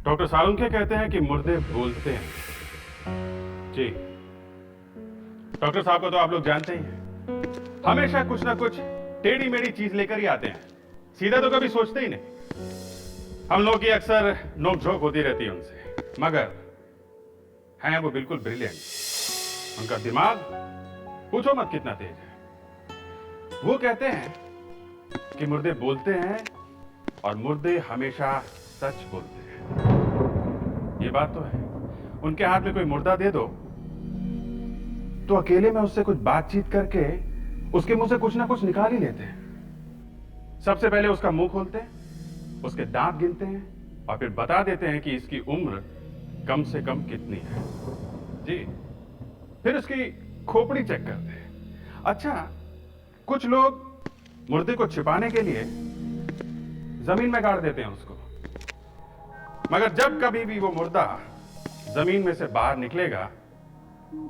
Doctor Salunkhe कहते हैं कि मुर्दे बोलते हैं। जी, डॉक्टर साहब को तो आप लोग जानते ही हैं, हमेशा कुछ ना कुछ टेढ़ी मेढ़ी चीज लेकर ही आते हैं, सीधा तो कभी सोचते ही नहीं। हम लोग की अक्सर नोकझोंक होती रहती है उनसे, मगर हैं वो बिल्कुल ब्रिलियंट। उनका दिमाग पूछो मत कितना तेज है। वो कहते हैं कि मुर्दे बोलते हैं और मुर्दे हमेशा सच बोलते हैं। ये बात तो है। उनके हाथ में कोई मुर्दा दे दो तो अकेले में उससे कुछ बातचीत करके उसके मुंह से कुछ ना कुछ निकाल ही लेते हैं। सबसे पहले उसका मुंह खोलते हैं, उसके दांत गिनते हैं और फिर बता देते हैं कि इसकी उम्र कम से कम कितनी है। जी, फिर उसकी खोपड़ी चेक करते हैं। अच्छा, कुछ लोग मुर्दे को छिपाने के लिए जमीन में गाड़ देते हैं उसको, मगर जब कभी भी वो मुर्दा जमीन में से बाहर निकलेगा,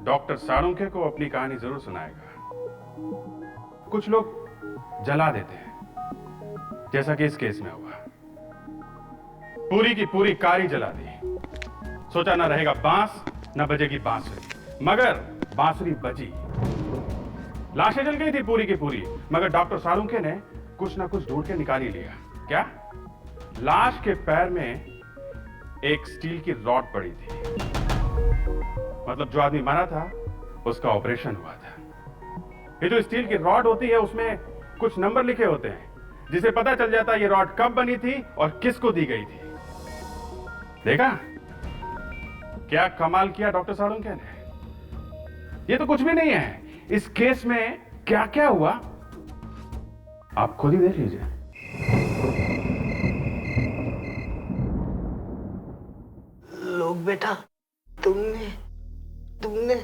डॉक्टर सालुंखे को अपनी कहानी जरूर सुनाएगा। कुछ लोग जला देते हैं, जैसा कि इस केस में हुआ। पूरी की पूरी कारी जला दी। सोचा ना रहेगा बांस, ना बजेगी बांसुरी, मगर बांसुरी बजी। लाशें जल गई थी पूरी की पूरी, मगर डॉक्टर सालुंखे ने कुछ ना कुछ ढूंढ के निकाल ही लिया। क्या? लाश के पैर में एक स्टील की रॉड पड़ी थी। मतलब जो आदमी मरा था उसका ऑपरेशन हुआ था। ये जो स्टील की रॉड होती है उसमें कुछ नंबर लिखे होते हैं, जिसे पता चल जाता है ये रॉड कब बनी थी और किसको दी गई थी। देखा क्या कमाल किया डॉक्टर सालुंखे ने? ये तो कुछ भी नहीं है। इस केस में क्या क्या हुआ आप खुद ही देख लीजिए। लोग बेटा, तुमने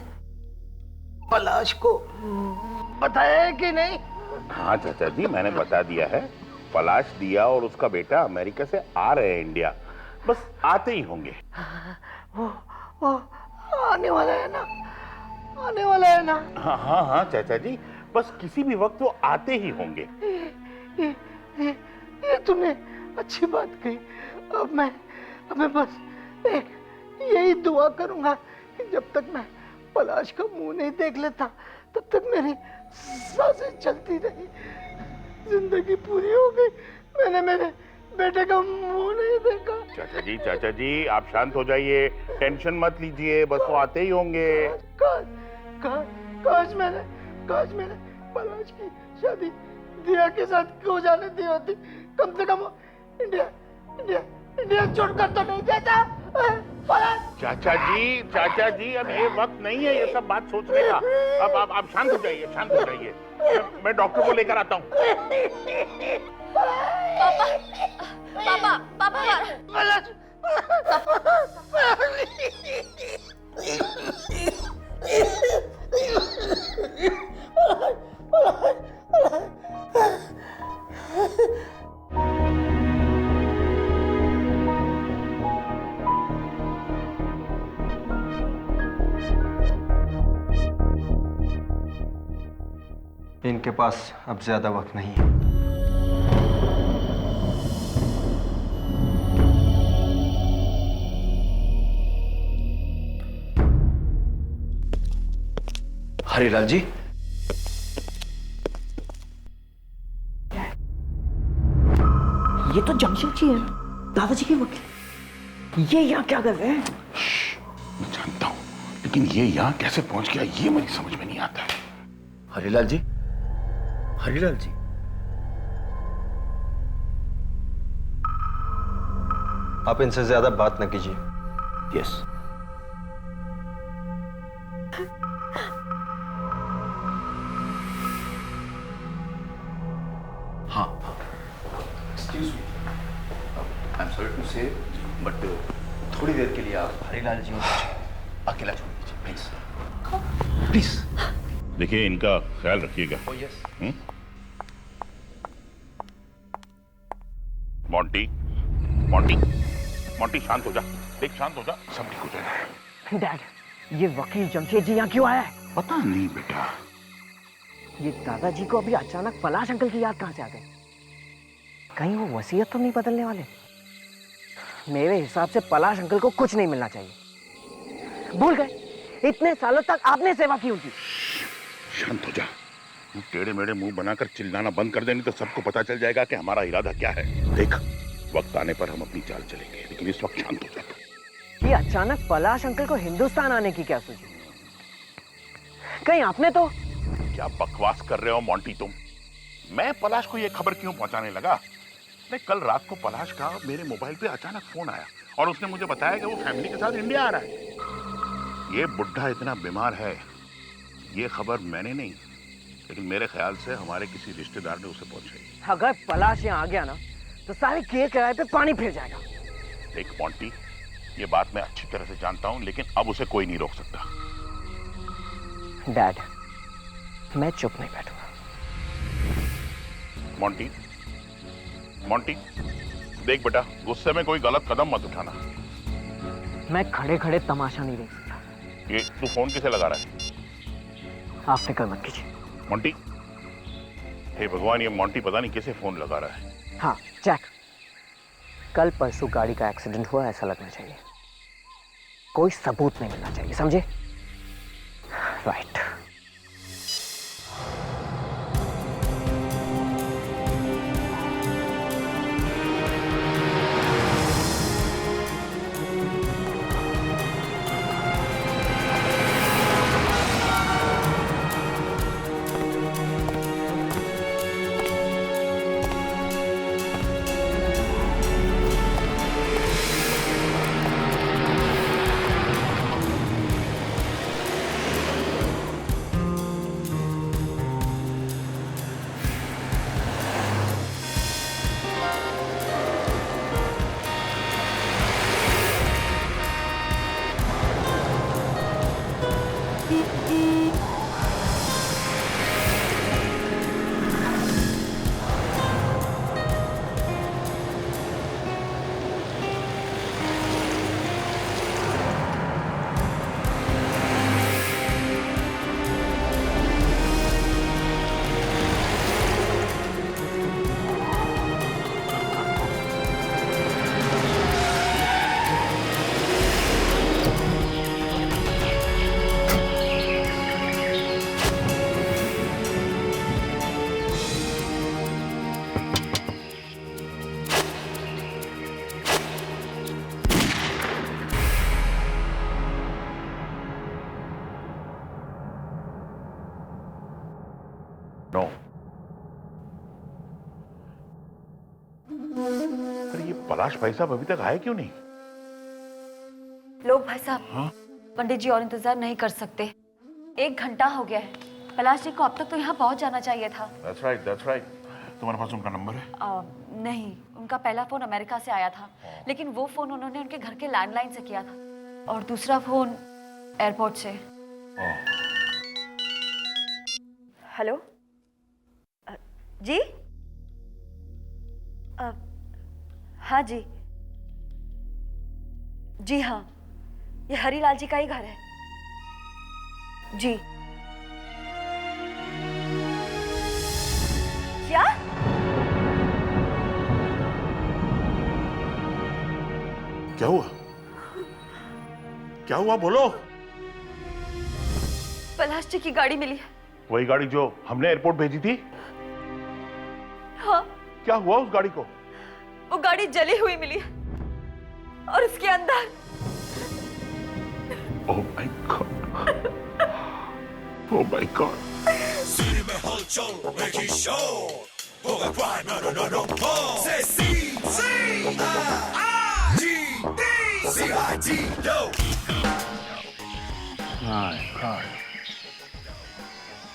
पलाश को बताया है कि नहीं? हाँ चाचा जी, मैंने बता दिया है। पलाश दिया और उसका बेटा अमेरिका से आ रहे हैं इंडिया, बस आते ही होंगे। वो आने वाला है ना? आने वाला है ना? हाँ हाँ हाँ चाचा जी, बस किसी भी वक्त वो आते ही होंगे। ये तुमने अच्छी बात कही। अब मैं बस एक यही दुआ करूंगा कि जब तक मैं पलाश का मुंह नहीं देख लेता तब तक मेरी सांसें चलती रही। जिंदगी पूरी हो गई, मैंने मेरे बेटे का मुंह नहीं देखा। चाचा जी आप शांत हो जाइए, टेंशन मत लीजिए, बस वो आते ही होंगे। काश मैंने पलाश की शादी दिया के साथ हो जाने दी होती। कम से कम इंडिया छोड़कर तो नहीं देता। चाचा जी अब ये वक्त नहीं है ये सब बात सोचने का। अब आप शांत हो जाइए। मैं डॉक्टर को लेकर आता हूँ। पापा इनके पास अब ज्यादा वक्त नहीं है। हरिलाल जी, ये तो जमशेद जी है, दादाजी के वकील। ये यहाँ क्या कर रहे हैं? मैं जानता हूँ, लेकिन ये यहाँ कैसे पहुंच गया ये मुझे समझ में नहीं आता है। हरिलाल जी, आप इनसे ज्यादा बात न कीजिए। यस। हाँ, excuse me, I am sorry to say, but थोड़ी देर के लिए आप हरिलाल जी को अकेला छोड़ दीजिए प्लीज। प्लीज। देखिए इनका ख्याल रखिएगा। Oh yes. मोंटी शांत हो जा, देख शांत हो जा, सब ठीक हो जाएगा। डैड, ये वकील जमशेद जी यहाँ क्यों आया है? पता नहीं बेटा। ये दादाजी को अभी अचानक पलाश अंकल की याद कहाँ से आ गई? कहीं वो वसीयत तो नहीं बदलने वाले? मेरे हिसाब से पलाश अंकल को कुछ नहीं मिलना चाहिए। भूल गए इतने सालों तक आपने सेवा की उनकी। शांत हो जा। तू टेढ़े मेढ़े मुंह बनाकर चिल्लाना बंद कर देनी तो सबको पता चल जाएगा कि हमारा इरादा क्या है। देख, वक्त आने पर हम अपनी चाल चलेंगे, लेकिन इस वक्त शांत हो जा। ये अचानक पलाश अंकल को हिंदुस्तान आने की क्या सूझी? कहीं आपने तो क्या बकवास कर रहे हो मोंटी तुम? मैं पलाश को ये खबर क्यों पहुंचाने लगा? मैं कल रात को पलाश का मेरे मोबाइल पे अचानक फोन आया और उसने मुझे बताया कि वो फैमिली के साथ इंडिया आ रहा है। ये बुढ़ा इतना बीमार है, ये खबर मैंने नहीं, लेकिन मेरे ख्याल से हमारे किसी रिश्तेदार ने उसे पहुंचाई। अगर पलाश यहाँ आ गया ना तो सारे किए किराए पे पानी फिर जाएगा। देख मोंटी, ये बात मैं अच्छी तरह से जानता हूं, लेकिन अब उसे कोई नहीं रोक सकता। डैड, मैं चुप नहीं बैठूंगा। मोंटी, मोंटी, देख बेटा, गुस्से में कोई गलत कदम मत उठाना। मैं खड़े खड़े तमाशा नहीं देख सकता। ये तू फोन किसे लगा रहा है? आप फिक्र मत कीजिए। मोंटी, हे भगवान, ये मोंटी पता नहीं किसे फोन लगा रहा है। हाँ जैक, कल परसों गाड़ी का एक्सीडेंट हुआ ऐसा लगना चाहिए। कोई सबूत नहीं मिलना चाहिए, समझे? राइट। नो, अरे ये पलाश भाई साहब अभी तक आए क्यों नहीं? लोग भाई साहब, हाँ? पंडित जी और इंतजार नहीं कर सकते। 1 घंटा हो गया है। पलाश जी को अब तक तो यहाँ पहुँच जाना चाहिए था। That's right, that's right. तुम्हारे पास उनका नंबर है? नहीं, उनका पहला फोन अमेरिका से आया था, लेकिन वो फोन उन्होंने उनके घर के लैंडलाइन से किया था और दूसरा फोन एयरपोर्ट से। हेलो जी? हाँ जी, जी हाँ, ये हरीलाल जी का ही घर है जी। क्या? क्या हुआ? क्या हुआ बोलो? पलाश जी की गाड़ी मिली है। वही गाड़ी जो हमने एयरपोर्ट भेजी थी? हाँ। क्या हुआ उस गाड़ी को? वो गाड़ी जली हुई मिली है और उसके अंदर। Oh my God, oh my God.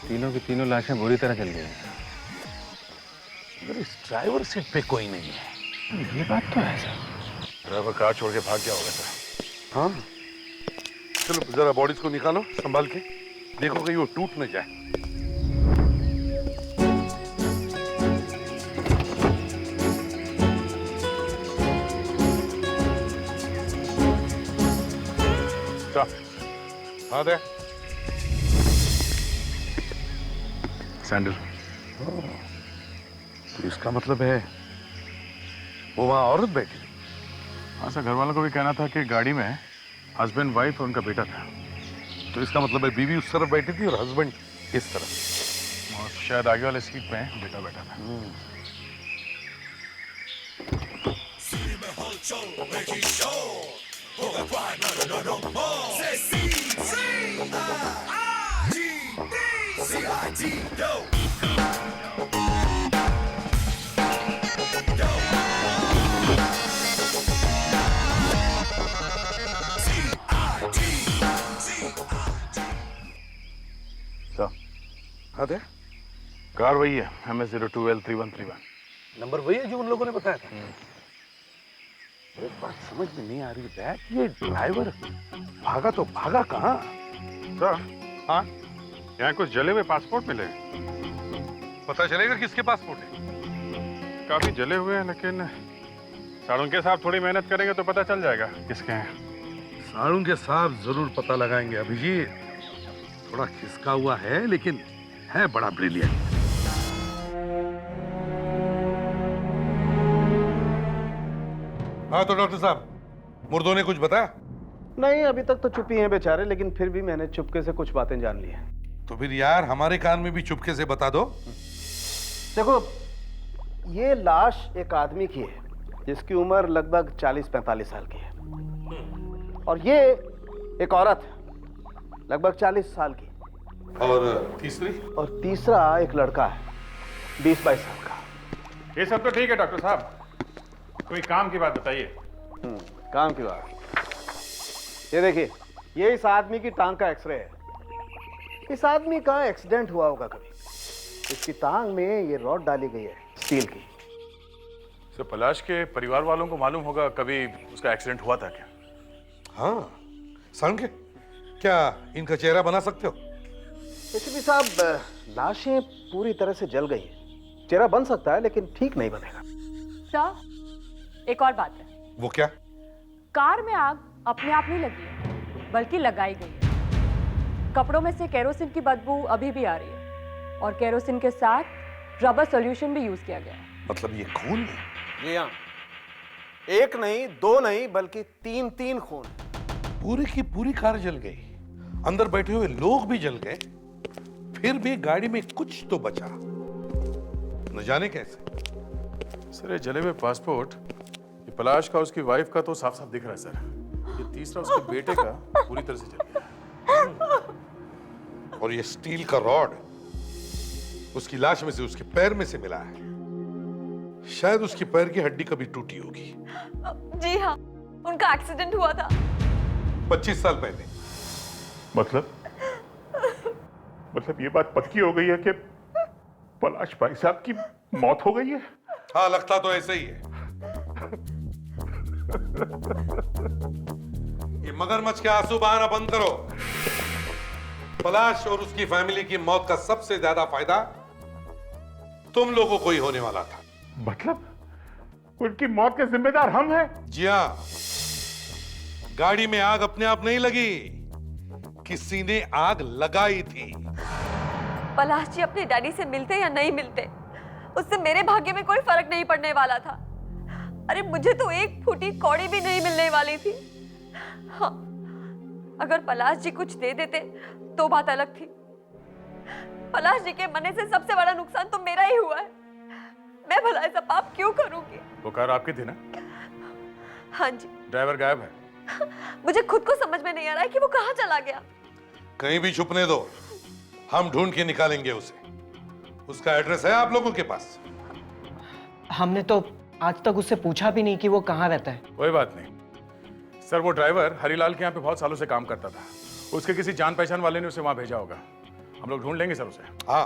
तीनों की तीनों लाशें बुरी तरह जल गई हैं। इस ड्राइवर सीट पे कोई नहीं है। ये बात तो है सर। ड्राइवर कार छोड़ के भाग गया होगा सर। हाँ, चलो जरा बॉडीज को निकालो संभाल के, देखो कहीं वो टूट न जाए। हाँ दे सैंडल। तो इसका मतलब है वो वहां औरत बैठी। ऐसा घर वालों को भी कहना था कि गाड़ी में हस्बैंड वाइफ और उनका बेटा था, तो इसका मतलब है बीवी उस तरफ बैठी थी और हस्बैंड इस तरफ, और शायद आगे वाले सीट में बेटा बैठा था। हाँ दे, कार वही है, MS02L3131। नंबर वही है जो उन लोगों ने बताया था। एक बात समझ में नहीं आ रही है, ये ड्राइवर भागा तो भागा कहाँ? सर, हाँ, यहाँ कुछ जले हुए पासपोर्ट मिले। पता चलेगा किसके पासपोर्ट है? काफी जले हुए हैं, लेकिन साळुंके साहब थोड़ी मेहनत करेंगे तो पता चल जाएगा किसके हैं। साळुंके साहब जरूर पता लगाएंगे। अभिजीत थोड़ा खिसका हुआ है, लेकिन है बड़ा ब्रिलियंट। हाँ तो डॉक्टर साहब, मुर्दों ने कुछ बताया? नहीं, अभी तक तो चुप ही हैं बेचारे, लेकिन फिर भी मैंने चुपके से कुछ बातें जान ली हैं। तो फिर यार हमारे कान में भी चुपके से बता दो। देखो, ये लाश एक आदमी की है जिसकी उम्र लगभग 40-45 साल की है, और ये एक औरत है लगभग 40 साल की, और तीसरी? और तीसरा एक लड़का है 20-22 साल का। ये सब तो ठीक है डॉक्टर साहब, कोई काम की बात बताइए। काम की बात, ये देखिए, ये इस आदमी की टांग का एक्सरे है। इस आदमी का एक्सीडेंट हुआ होगा कभी, इसकी टांग में ये रॉड डाली गई है स्टील की। सर, पलाश के परिवार वालों को मालूम होगा कभी उसका एक्सीडेंट हुआ था क्या? हाँ, साळुंके, क्या इनका चेहरा बना सकते हो? एसीपी साहब, लाशें पूरी तरह से जल गई हैं। चेहरा बन सकता है लेकिन ठीक नहीं बनेगा। सर, एक और बात है। वो क्या? कार में आग अपने आप नहीं लगी है, बल्कि लगाई गई है। कपड़ों में से केरोसिन की बदबू अभी भी आ रही है, और केरोसिन के साथ रबर सॉल्यूशन भी यूज किया गया है। मतलब ये खून है? जी हाँ, एक नहीं, दो नहीं, बल्कि 3 खून। पूरी की पूरी कार जल गई, अंदर बैठे हुए लोग भी जल गए, फिर भी गाड़ी में कुछ तो बचा, न जाने कैसे। सर, ये जले हुए पासपोर्ट, ये पलाश का, उसकी वाइफ का तो साफ साफ दिख रहा है सर। ये तीसरा उसके बेटे का पूरी तरह से जल गया। और ये स्टील का रॉड उसकी लाश में से उसके पैर में से मिला है। शायद उसकी पैर की हड्डी कभी टूटी होगी। जी हाँ, उनका एक्सीडेंट हुआ था 25 साल पहले। मतलब ये बात पक्की हो गई है कि पलाश भाई साहब की मौत हो गई है? हाँ, लगता तो ऐसा ही है। ये मगरमच्छ के आंसू बहाना बंद करो। पलाश और उसकी फैमिली की मौत का सबसे ज्यादा फायदा तुम लोगों को ही होने वाला था। मतलब उनकी मौत के जिम्मेदार हम हैं? जी हाँ, गाड़ी में आग अपने आप नहीं लगी, किसी ने आग लगाई थी। पलाश जी अपने डैडी से मिलते या नहीं मिलते, उससे मेरे भाग्य में कोई फर्क नहीं पड़ने वाला था। अरे मुझे तो एक फूटी कौड़ी भी नहीं मिलने वाली थी। हाँ, अगर पलाश जी कुछ दे देते तो बात अलग थी। पलाश जी के मरने से सबसे बड़ा नुकसान तो मेरा ही हुआ है। मैं भला ऐसा पाप क्यों करूंगी? वो कार आपकी थी ना? हाँ जी। ड्राइवर गायब है। मुझे खुद को समझ में नहीं आ रहा है कि वो कहाँ चला गया। कहीं भी छुपने दो, हम ढूंढ के निकालेंगे उसे। उसका एड्रेस है आप लोगों के पास? हमने तो आज तक उससे पूछा भी नहीं कि वो कहाँ रहता है। कोई बात नहीं सर, वो ड्राइवर हरीलाल के यहाँ पे बहुत सालों से काम करता था। उसके किसी जान पहचान वाले ने उसे वहां भेजा होगा। हम लोग ढूंढ लेंगे सर उसे। हाँ,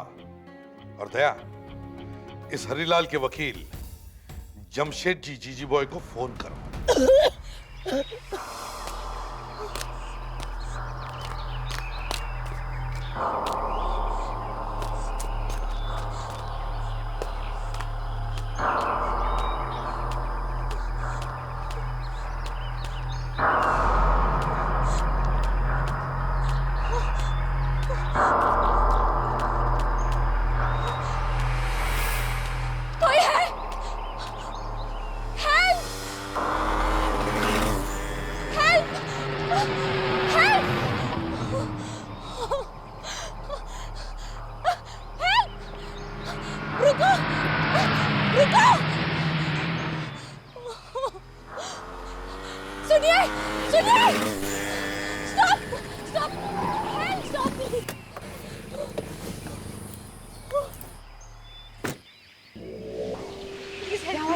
और दया, इस हरीलाल के वकील जमशेद जी जीजी बॉय को फोन करो। कोई है? हेल्प!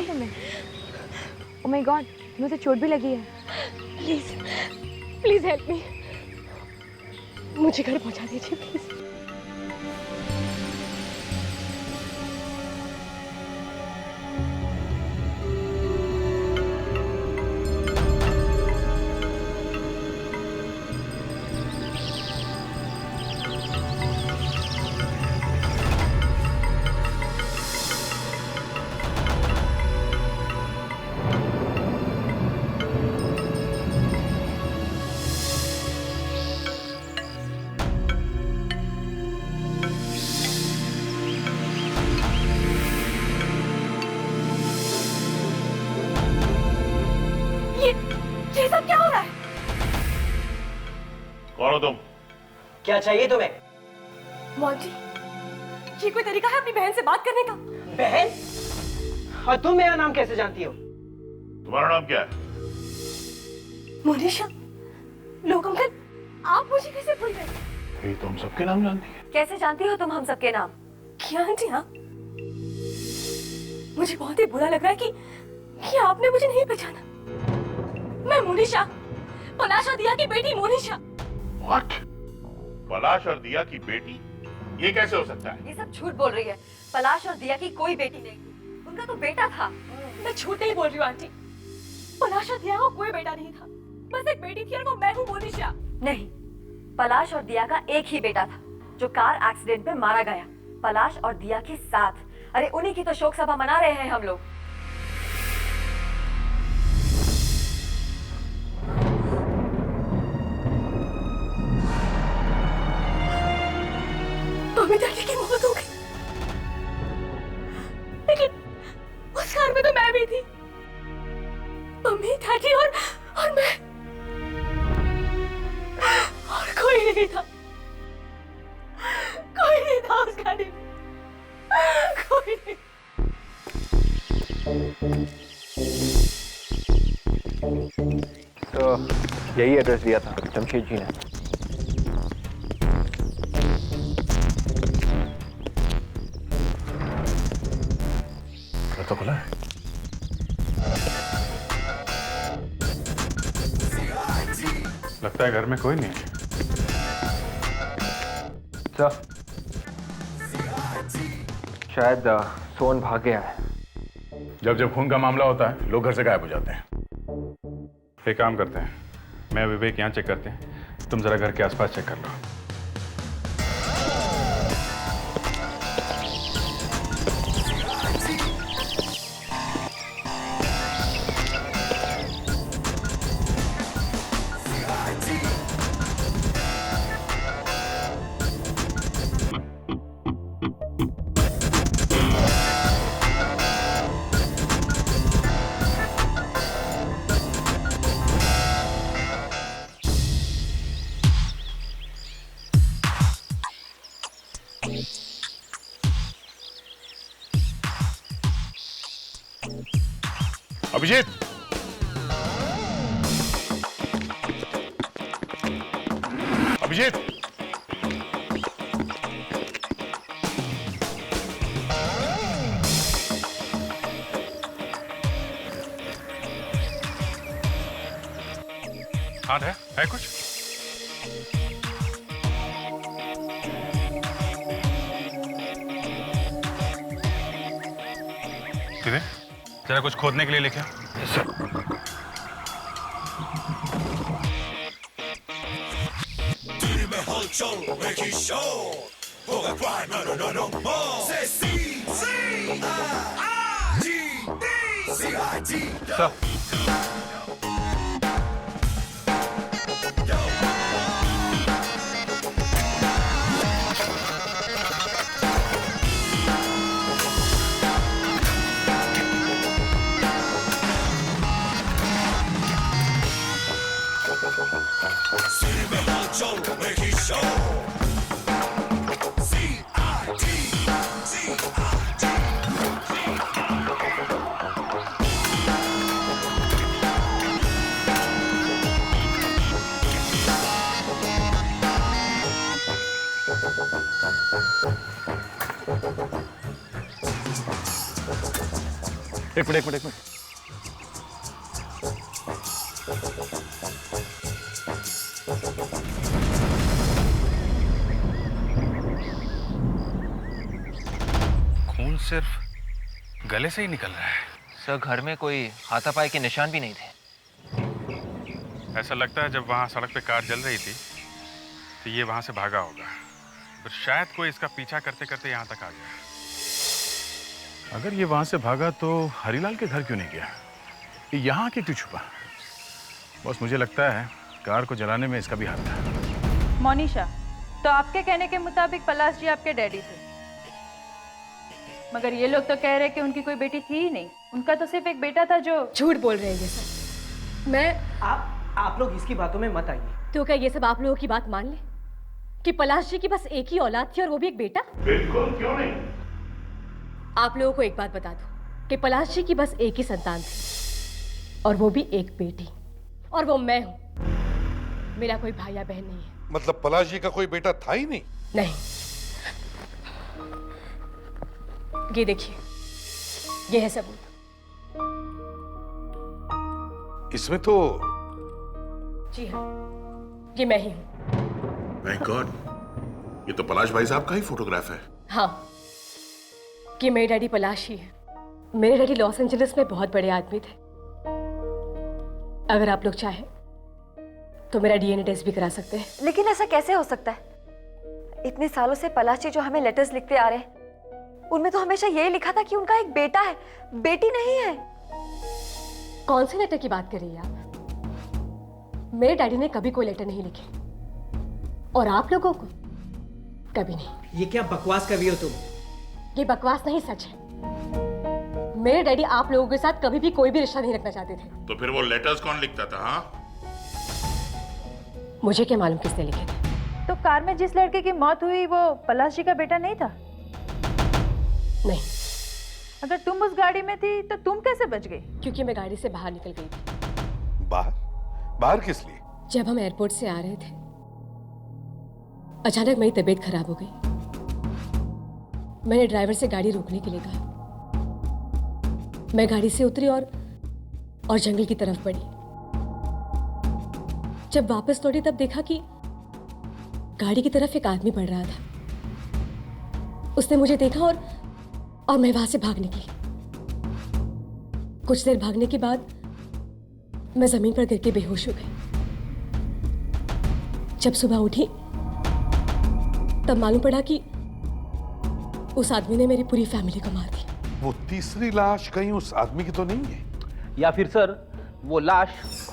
तुम्हें? ओह माय गॉड, तुम्हें तो चोट भी लगी है। प्लीज प्लीज हेल्प मी, मुझे घर पहुंचा दीजिए प्लीज। ये सब क्या हो रहा है? कौन हो तुम? क्या चाहिए तुम्हें? मोंटी, ये कोई तरीका है अपनी बहन से बात करने का? बहन? और तुम मेरा नाम कैसे जानती हो? तुम्हारा नाम क्या है? मोनिशा। लोग अंकल, आप मुझे कैसे भूल गए? ये तुम सबके नाम जानती है? कैसे जानती हो तुम हम सबके नाम? क्या आंटी आप? मुझे बहुत ही बुरा लग रहा है कि आपने मुझे नहीं पहचाना। मैं मोनिशा, पलाश और दिया की बेटी मोनिशा। What? पलाश और दिया की बेटी? ये कैसे हो सकता है? ये सब झूठ बोल रही है। पलाश और दिया की कोई बेटी नहीं थी, उनका तो बेटा था। मैं झूठ नहीं बोल रही हूँ आंटी। पलाश और दिया को कोई बेटा नहीं था, बस एक बेटी थी और वो मैं हूँ मोनिशा। नहीं, पलाश और दिया का एक ही बेटा था जो कार एक्सीडेंट में मारा गया, पलाश और दिया के साथ। अरे उन्हीं की तो शोक सभा मना रहे हैं हम लोग। मम्मी डैडी की मौत हो गई, लेकिन उस कार में तो मैं भी थी। मम्मी डैडी और मैं, और कोई नहीं था। कोई नहीं था उस गाड़ी में, कोई नहीं। तो यही एड्रेस दिया था जमशेद जी ने। तो खुला है। लगता है घर में कोई नहीं है। सर, शायद सोन भाग गया है। जब जब खून का मामला होता है लोग घर से गायब हो जाते हैं। एक काम करते हैं, मैं विवेक यहाँ चेक करते हैं, तुम जरा घर के आसपास चेक कर लो। अभिजीत, अभिजीत, हाथ है कुछ? सीधे जरा कुछ खोदने के लिए लेके आओ। सर, एक मिनट खून सिर्फ गले से ही निकल रहा है। सर घर में कोई हाथापाई के निशान भी नहीं थे। ऐसा लगता है जब वहां सड़क पे कार जल रही थी तो ये वहां से भागा होगा, फिर शायद कोई इसका पीछा करते करते यहाँ तक आ गया। अगर ये वहां से भागा तो हरीलाल के घर क्यों नहीं गया? ये यहाँ के क्यों छुपा? बस मुझे लगता है कार को जलाने में इसका भी हाथ था। मोनिशा, तो आपके कहने के मुताबिक पलाश जी आपके डैडी थे, मगर ये लोग तो कह रहे कि उनकी कोई बेटी थी ही नहीं। उनका तो सिर्फ एक बेटा था जो झूठ बोल रहे हैं ये सब। मैं आप लोग इसकी बातों में मत आइए। तो क्या ये सब आप लोगों की बात मान ले कि पलाश जी की बस एक ही औलाद थी और वो भी एक बेटा? बिल्कुल, क्यों नहीं? आप लोगों को एक बात बता दो कि पलाश जी की बस एक ही संतान थी और वो भी एक बेटी, और वो मैं हूं। मेरा कोई भाई या बहन नहीं है। मतलब पलाश जी का कोई बेटा था ही नहीं? नहीं। ये देखिए, ये है सबूत। इसमें तो जी हाँ, ये मैं ही हूं। Thank God, ये तो पलाश भाई साहब का ही फोटोग्राफ है। हाँ, कि मेरे डैडी पलाश ही है। मेरे डैडी लॉस एंजलिस में बहुत बड़े आदमी थे। अगर आप लोग चाहें तो मेरा डीएनए टेस्ट भी करा सकते हैं। लेकिन ऐसा कैसे हो सकता है? इतने सालों से पलाश जी जो हमें लेटर्स लिखते आ रहे हैं, उनमें तो हमेशा यही लिखा था कि उनका एक बेटा है, बेटी नहीं है। कौन से लेटर की बात कर रही हैं आप? मेरे डैडी ने कभी कोई लेटर नहीं लिखे, और आप लोगों को कभी नहीं। ये क्या बकवास कर रही हो तुम? ये बकवास नहीं, सच है। मेरे डैडी आप लोगों के साथ कभी भी कोई भी रिश्ता नहीं रखना चाहते थे। तो फिर वो लेटर्स कौन लिखता था? हाँ, मुझे क्या मालूम किसने लिखे थे। तो कार में जिस लड़के की मौत हुई वो पलाश जी का बेटा नहीं था? नहीं। अगर तुम उस गाड़ी में थी तो तुम कैसे बच गई? क्योंकि मैं गाड़ी से बाहर निकल गई थी। बाहर किस लिए? जब हम एयरपोर्ट से आ रहे थे, अचानक मेरी तबीयत खराब हो गई। मैंने ड्राइवर से गाड़ी रोकने के लिए कहा। मैं गाड़ी से उतरी और जंगल की तरफ बढ़ी। जब वापस लौटी तब देखा कि गाड़ी की तरफ एक आदमी बढ़ रहा था। उसने मुझे देखा और मैं वहां से भाग निकली। कुछ देर भागने के बाद मैं जमीन पर गिर के बेहोश हो गई। जब सुबह उठी तब मालूम पड़ा कि उस आदमी ने मेरी पूरी फैमिली को मार दिया। वो तीसरी लाश कहीं उस आदमी की तो नहीं है? या फिर सर वो लाश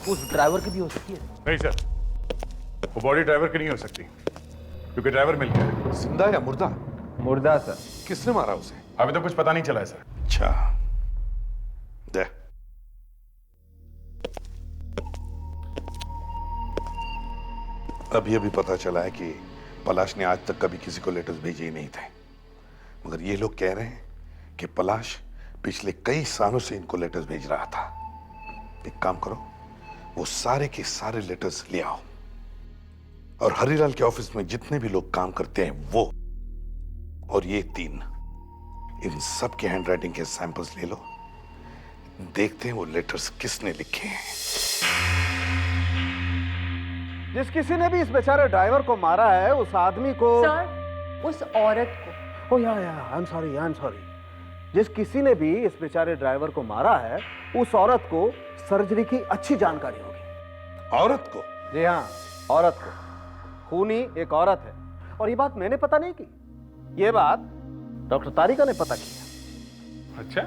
उस ड्राइवर की भी हो सकती है। नहीं सर, वो बॉडी ड्राइवर की नहीं हो सकती, क्योंकि ड्राइवर मिल गया है। जिंदा या मुर्दा? मुर्दा सर। किसने मारा उसे? अभी तो कुछ पता नहीं चला है सर। अच्छा, दे। अभी पता चला है कि पलाश ने आज तक कभी किसी को लेटर्स भेजे ही नहीं थे, मगर ये लोग कह रहे हैं कि पलाश पिछले कई सालों से इनको लेटर्स भेज रहा था। एक काम करो, वो सारे के सारे लेटर्स ले आओ, और हरीलाल के ऑफिस में जितने भी लोग काम करते हैं वो और ये तीन, इन सब के हैंडराइटिंग के सैंपल्स ले लो। देखते हैं वो लेटर्स किसने लिखे हैं। जिस किसी ने भी इस बेचारे ड्राइवर को मारा है, उस आदमी को। सर, उस औरत को। ओ या आई एम सॉरी। जिस किसी ने भी इस बेचारे ड्राइवर को मारा है, उस औरत को सर्जरी की अच्छी जानकारी होगी। औरत को? जी हाँ, औरत को। खूनी एक औरत है, और ये बात मैंने पता नहीं की, ये बात डॉक्टर तारिका ने पता किया। अच्छा,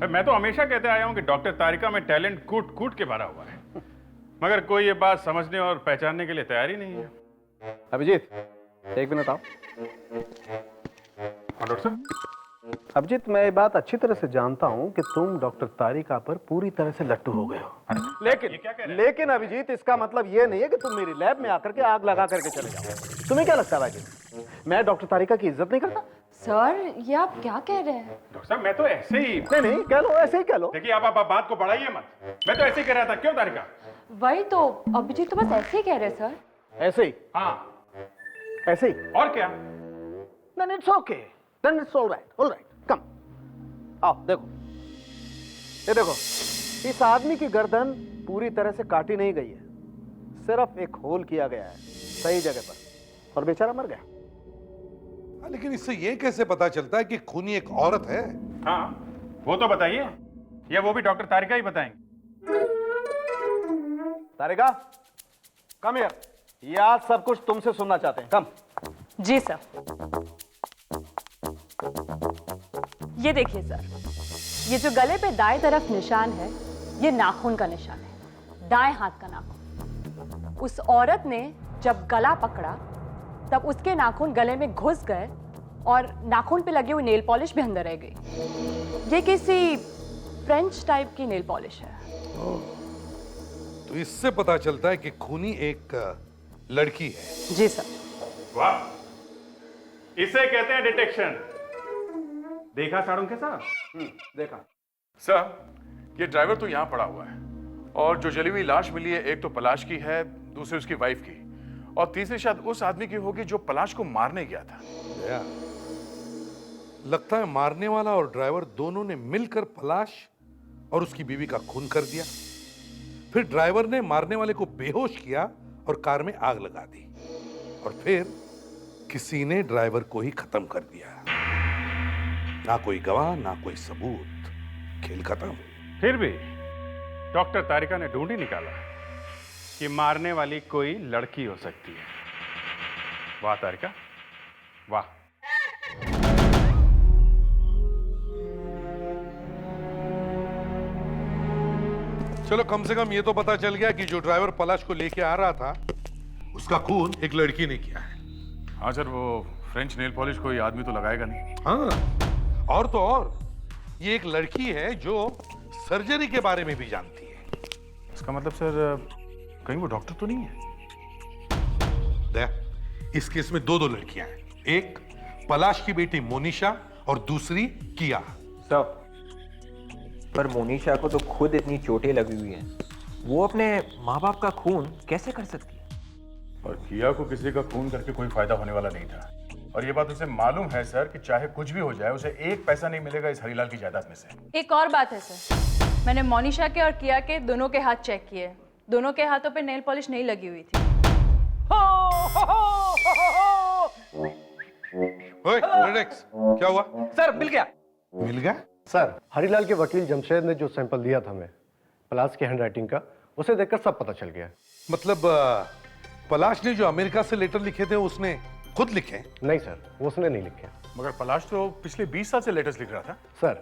मैं तो हमेशा कहते आया हूं कि डॉक्टर तारिका में टैलेंट कूट कूट के भरा हुआ है, मगर कोई ये बात समझने और पहचानने के लिए तैयार ही नहीं है। अभिजीत, एक मिनट आओ। हाँ डॉक्टर साहब। अभिजीत, मैं ये बात अच्छी तरह से जानता हूं कि तुम डॉक्टर तारिका पर पूरी तरह से लट्टू हो गए हो, लेकिन अभिजीत, इसका मतलब ये नहीं है कि तुम मेरी लैब में आकर के आग लगा करके चले जाओ। तुम्हें क्या लगता है भाई, मैं डॉक्टर तारिका की इज्जत नहीं करता? सर, ये आप क्या कह रहे हैं? डॉक्टर साहब, मैं तो ऐसे ही। नहीं, कह लो, ऐसे ही कह लो। देखिए, आप बात को बढ़ाइए मत, मैं तो ऐसे ही कह रहा था। क्यों तारिका? वही तो, अभिजीत तो बस ऐसे ही कह रहे हैं सर। ऐसे ही? हाँ, ऐसे ही। और क्या? Then it's okay. Then it's all right. All right. Come. आओ, देखो। ये देखो, इस आदमी की गर्दन पूरी तरह से काटी नहीं गई है, सिर्फ एक होल किया गया है सही जगह पर, और बेचारा मर गया। लेकिन इससे ये कैसे पता चलता है कि खूनी एक औरत है? हाँ, वो तो बताइए, या वो भी डॉक्टर तारिका ही बताएंगे। तारिका, कम हियर, ये आज सब कुछ तुमसे सुनना चाहते हैं, कम। जी सर। ये देखिए सर, ये जो गले पे दाएं तरफ निशान है, ये नाखून का निशान है, दाएं हाथ का नाखून। उस औरत ने जब गला पकड़ा तब उसके नाखून गले में घुस गए और नाखून पे लगी हुई नेल पॉलिश भी अंदर रह गई। ये किसी फ्रेंच टाइप की नेल पॉलिश है। तो इससे पता चलता है कि खूनी एक लड़की है। जी सर। वाह, इसे कहते हैं डिटेक्शन। देखा साड़ुंखे साहब? देखा सर, ये ड्राइवर तो यहाँ पड़ा हुआ है, और जो जली हुई लाश मिली है, एक तो पलाश की है, दूसरी उसकी वाइफ की, और तीसरी शायद उस आदमी की होगी जो पलाश को मारने गया था। दया, लगता है मारने वाला और ड्राइवर दोनों ने मिलकर पलाश और उसकी बीवी का खून कर दिया। फिर ड्राइवर ने मारने वाले को बेहोश किया और कार में आग लगा दी, और फिर किसी ने ड्राइवर को ही खत्म कर दिया। ना कोई गवाह, ना कोई सबूत, खेल खत्म। फिर भी डॉक्टर तारिका ने ढूंढ ही निकाला कि मारने वाली कोई लड़की हो सकती है। वाह तारिका, वाह। चलो, कम से कम ये तो पता चल गया कि जो ड्राइवर पलाश को लेके आ रहा था, उसका खून एक लड़की ने किया है। हाँ सर, वो फ्रेंच नेल पॉलिश कोई आदमी तो लगाएगा नहीं। हाँ, और तो और ये एक लड़की है जो सर्जरी के बारे में भी जानती है। इसका मतलब सर, कहीं वो डॉक्टर तो नहीं है? दया, इस केस में दो लड़कियां हैं, एक पलाश की बेटी मोनिशा और दूसरी किया। सर, पर मोनिशा को तो खुद इतनी चोटें लगी हुई हैं, वो अपने माँ बाप का खून कैसे कर सकती है? और किया को किसी का खून करके कोई फायदा होने वाला नहीं था, और ये बात उसे मालूम है सर कि चाहे कुछ भी हो जाए, उसे एक पैसा नहीं मिलेगा इस हरीलाल की जायदाद में से। एक और बात है सर, मैंने मोनिशा के और किया के दोनों के हाथ चेक किए, दोनों के हाथों पे नेल पॉलिश नहीं लगी हुई थी। ओए, रिलैक्स, क्या हुआ? सर, मिल गया। मिल गया? सर, हरीलाल के वकील जमशेद ने जो सैंपल दिया था हमें पलाश की हैंडराइटिंग का, उसे देखकर सब पता चल गया। मतलब पलाश ने जो अमेरिका से लेटर लिखे थे उसने खुद लिखे? नहीं सर, वो उसने नहीं लिखे। मगर पलाश तो पिछले 20 साल से लेटर्स लिख रहा था। सर,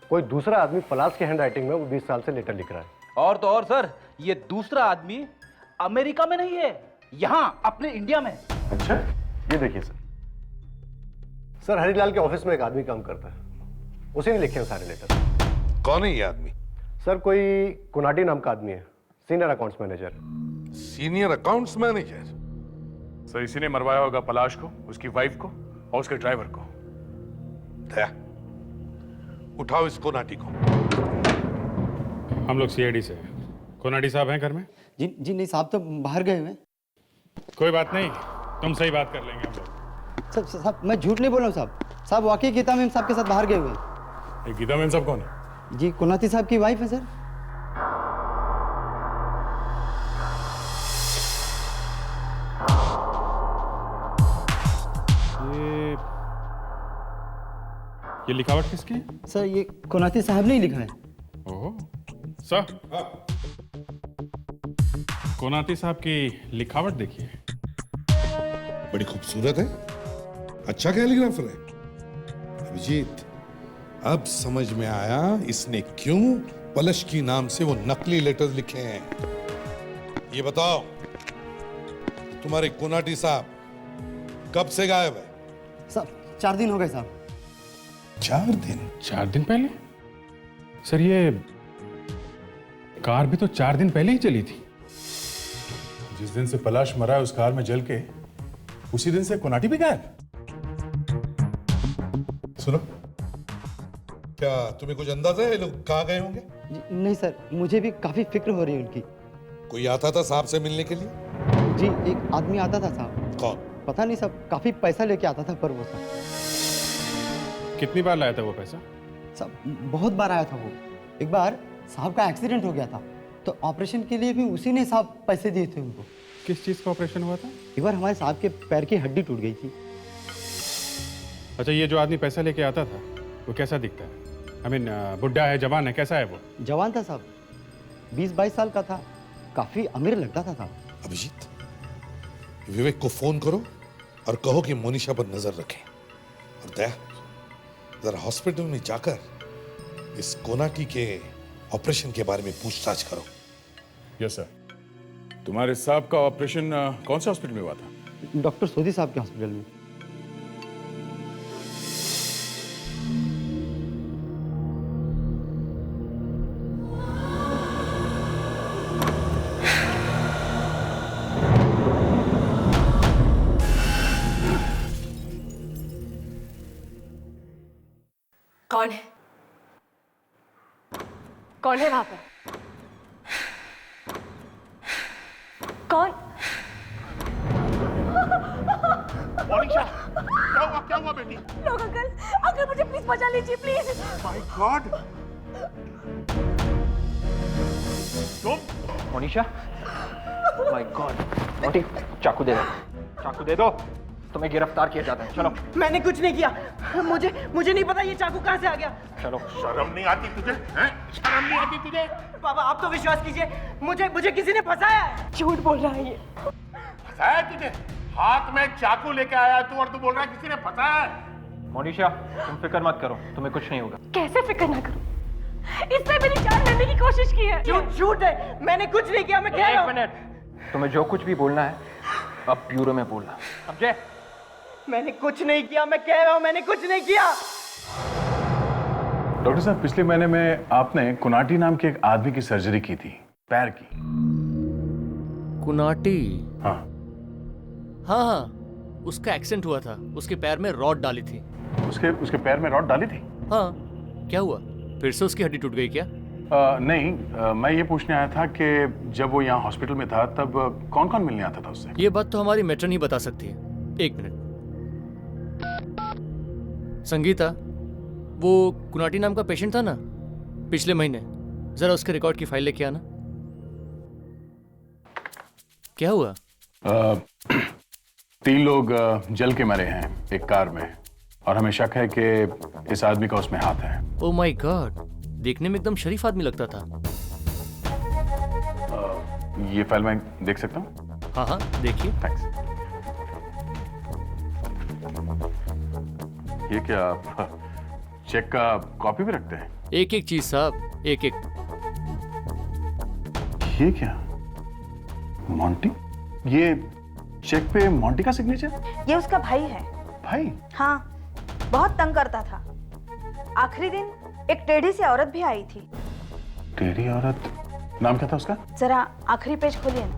कोई दूसरा आदमी पलाश की हैंडराइटिंग में वो 20 साल से लेटर लिख रहा है। और तो और सर, ये दूसरा आदमी अमेरिका में नहीं है, यहाँ अपने इंडिया में। अच्छा, ये देखिए सर। सर, हरीलाल के ऑफिस में एक आदमी काम करता है, उसी ने लिखे हैं सारे लेटर। कौन है ये आदमी? सर, कोई कुनाडी नाम का आदमी है, senior accounts manager. Senior accounts manager? Sir, इसी ने मरवाया होगा पलाश को, उसकी वाइफ को और उसके ड्राइवर को। दया, उठाओ इस कोनाटी को। हम लोग सीआईडी से। कोनाडी साहब हैं घर में? जी नहीं साहब, तो बाहर गए हुए। कोई बात नहीं, तुमसे ही बात कर लेंगे हम लोग। साहब, मैं झूठ नहीं बोल रहा हूँ साहब। साहब, वाकई गीता मैम साहब के साथ बाहर गए हुए हैं। ये गीता मैम साहब कौन है? जी, कुनाती साहब की वाइफ है सर। ये लिखावट किसकी है? सर, ये कुनाती साहब ने ही लिखा है। ओह, सर, कोनाती साहब की लिखावट देखिए। बड़ी खूबसूरत है, अच्छा कैलीग्राफर है। अभिजीत, अब समझ में आया इसने क्यों पलश की नाम से वो नकली लेटर्स लिखे हैं। ये बताओ, तुम्हारे कोनाटी साहब कब से गायब है? साहब, 4 दिन हो गए साहब। 4 दिन? 4 दिन पहले? सर, ये कार भी तो 4 दिन पहले ही चली थी। जिस दिन से पलाश मरा है उस कार में जल के, उसी दिन से कोनाटी भी गायब। सुनो, क्या तुम्हें कुछ अंदाजा है ये लोग कहाँ गए होंगे? नहीं सर, मुझे भी काफी फिक्र हो रही है उनकी। कोई आता था साहब से मिलने के लिए? जी, एक आदमी आता था साहब। कौन? पता नहीं साहब, काफी पैसा लेके आता था, पर वो साहब। कितनी बार लाया था वो पैसा? साहब, बहुत बार आया था वो। एक बार साहब का एक्सीडेंट हो गया था, तो ऑपरेशन के लिए भी उसी ने साहब पैसे दिए थे उनको। किस चीज़ का ऑपरेशन हुआ था? एक बार हमारे साहब के पैर की हड्डी टूट गई थी। अच्छा, ये जो आदमी पैसा लेके आता था वो कैसा दिखता है? बुढ़ा है, जवान है, कैसा है वो? जवान था साहब, 20-22 साल का था, काफी अमीर लगता था साहब। अभिजीत, विवेक को फोन करो और कहो कि मोनिशा पर नजर रखें। और दया, जरा हॉस्पिटल में जाकर इस कोनाटी के ऑपरेशन के बारे में पूछताछ करो। Yes sir. तुम्हारे साहब का ऑपरेशन कौन से हॉस्पिटल में हुआ था? डॉक्टर सोधी साहब के हॉस्पिटल में। कौन है? कौन है वहां पर? कौन? मोनिशा, क्या हुआ बेटी? लोग अंकल मुझे प्लीज बचा लीजिए प्लीज। My God. तुम? Monisha, my God. मोटी, चाकू दे दो, चाकू दे दो। तुम्हें गिरफ्तार किया जाता है, चलो। मैंने कुछ नहीं किया, मुझे नहीं पता ये चाकू कहाँ से आ गया। चलो। शर्म नहीं आती तुझे? हैं? शर्म नहीं आती तुझे? बाबा आप तो विश्वास कीजिए, मुझे किसी ने फंसाया है। झूठ बोल रहा है ये। फंसाया तुझे? हाथ में चाकू लेके आया तू और तू बोल रहा है किसी ने फंसाया है? मोनिशा, तुम फिक्र मत करो, तुम्हें कुछ नहीं होगा। कैसे फिक्र ना करूं? इसने मेरी जान लेने की कोशिश की है। झूठ है, मैंने कुछ नहीं किया। मैं कह रहा हूं। एक मिनट, तुम्हें जो कुछ भी बोलना है अब ब्यूरो में बोलना, समझे? मैंने कुछ नहीं किया, मैं कह रहा हूं मैंने कुछ नहीं किया। डॉक्टर साहब, पिछले महीने में आपने कुनाटी नाम के एक आदमी की सर्जरी की थी, पैर की। कुनाटी? हाँ हाँ, उसका एक्सीडेंट हुआ था, उसके पैर में रॉड डाली थी। उसके पैर में रॉड डाली थी? हाँ, क्या हुआ? फिर से उसकी हड्डी टूट गई क्या? नहीं, मैं ये पूछने आया था कि जब वो यहाँ हॉस्पिटल में था तब कौन कौन मिलने आता था उससे? ये बात तो हमारी मेट्रन ही बता सकती है। एक मिनट। संगीता, वो कुनाटी नाम का पेशेंट था ना पिछले महीने, जरा उसके रिकॉर्ड की फाइल लेके आना। क्या हुआ? 3 लोग जल के मरे हैं एक कार में, और हमें शक है कि इस आदमी का उसमें हाथ है। ओह माय गॉड, देखने में एकदम शरीफ आदमी लगता था। ये फाइल मैं देख सकता हूँ? हाँ हाँ, देखिए। थैंक्स। ये क्या आप चेक का कॉपी भी रखते हैं? एक एक चीज साहब, एक एक। ये क्या, मोंटी? ये चेक पे मोंटी का सिग्नेचर? ये उसका भाई है। भाई? हाँ, बहुत तंग करता था। आखिरी दिन एक टेढ़ी सी औरत भी आई थी। टेढ़ी औरत? नाम क्या था उसका? जरा आखिरी पेज खोलिए ना।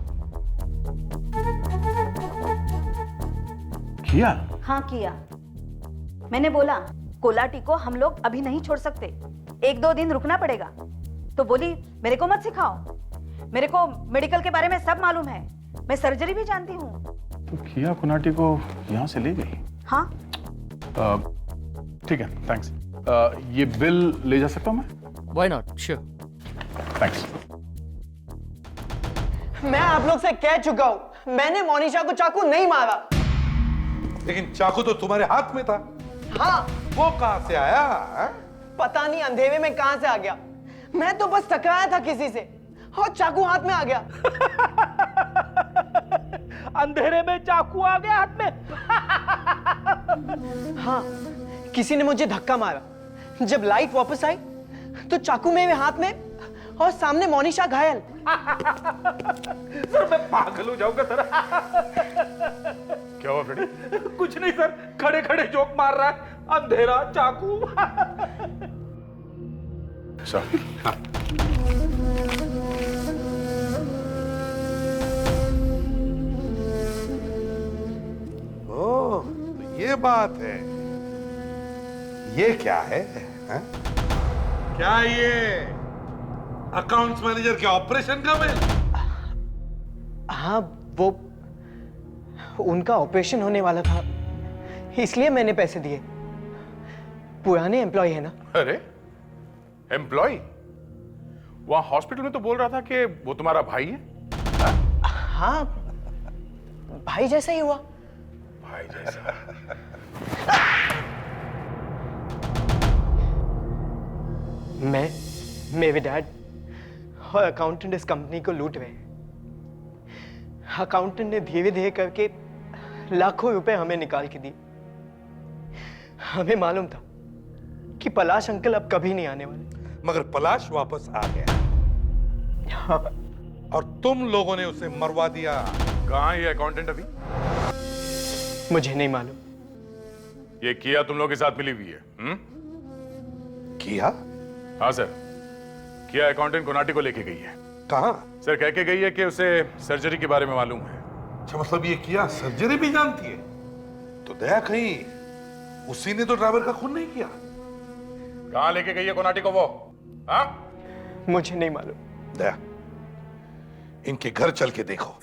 किया? हाँ किया। मैंने बोला कोलाटी को हम लोग अभी नहीं छोड़ सकते, 1-2 दिन रुकना पड़ेगा। तो बोली मेरे को मत सिखाओ, मेरे को मेडिकल के बारे में सब मालूम है, मैं सर्जरी भी जानती हूँ। तो किया कुनाटी को यहाँ से ले गई? हाँ। ठीक है, थैंक्स। ये बिल ले जा सकता हूँ मैं? Why not? Sure. थैंक्स। मैं आप लोग से कह चुका हूँ, मैंने मोनिशा को चाकू नहीं मारा। लेकिन चाकू तो तुम्हारे हाथ में था। हाँ। वो कहां से आया है? पता नहीं अंधेरे में कहां से आ गया। मैं तो बस टकराया था किसी से और चाकू हाथ में आ गया। अंधेरे में चाकू आ गया हाथ में। हाँ, किसी ने मुझे धक्का मारा। जब लाइट वापस आई तो चाकू मेरे हाथ में और सामने मोनिशा घायल। सर मैं पागल हो जाऊंगा सर। क्या हुआ फ्रेडी? कुछ नहीं सर, खड़े खड़े जोक मार रहा है, अंधेरा चाकू। सर ओह, तो ये बात है। ये क्या है, हैं? क्या ये अकाउंट्स मैनेजर के ऑपरेशन का बिल? हाँ, वो उनका ऑपरेशन होने वाला था, इसलिए मैंने पैसे दिए। पुराने एम्प्लॉय है ना। अरे एम्प्लॉय? वहां हॉस्पिटल में तो बोल रहा था कि वो तुम्हारा भाई है। हाँ, भाई जैसा ही हुआ। भाई जैसा? मेरे डैड और अकाउंटेंट इस कंपनी को लूट रहे हैं। अकाउंटेंट ने धीरे धीरे करके लाखों रुपए हमें निकाल के दिए। हमें मालूम था कि पलाश अंकल अब कभी नहीं आने वाले, मगर पलाश वापस आ गया और तुम लोगों ने उसे मरवा दिया। कहाँ है ये अकाउंटेंट अभी? मुझे नहीं मालूम। ये किया तुम लोग के साथ मिली हुई है? किया? हाँ सर, किया अकाउंटेंट कोनाटी को लेके गई है। कहाँ? सर कह के गई है कि उसे सर्जरी के बारे में मालूम है। अच्छा, मतलब ये किया सर्जरी भी जानती है? तो दया कहीं उसी ने तो ड्राइवर का खून नहीं किया? कहाँ लेके गई है कोनाटी को वो? हाँ? मुझे नहीं मालूम। दया, इनके घर चल के देखो।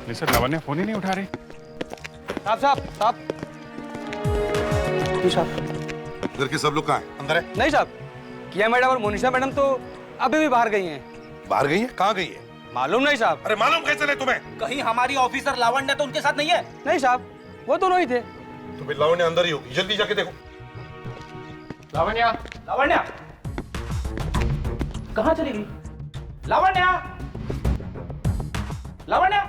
नहीं सर, लावण्या फोन ही नहीं उठा रही। साहब घर के सब लोग कहाँ हैं? अंदर है? नहीं साहब, किया मैडम और मोनिशा मैडम तो अभी भी बाहर गई हैं। बाहर गई है? कहाँ गई है? मालूम नहीं साहब। अरे मालूम कैसे नहीं तुम्हें? कहीं हमारी ऑफिसर लावण्या तो उनके साथ नहीं है? नहीं साहब, वो दोनों ही थे। तो फिर लावण्या अंदर ही होगी, जल्दी जाके देखो। लावण्या, लावण्या कहाँ चली गई? लावण्या, लावण्या,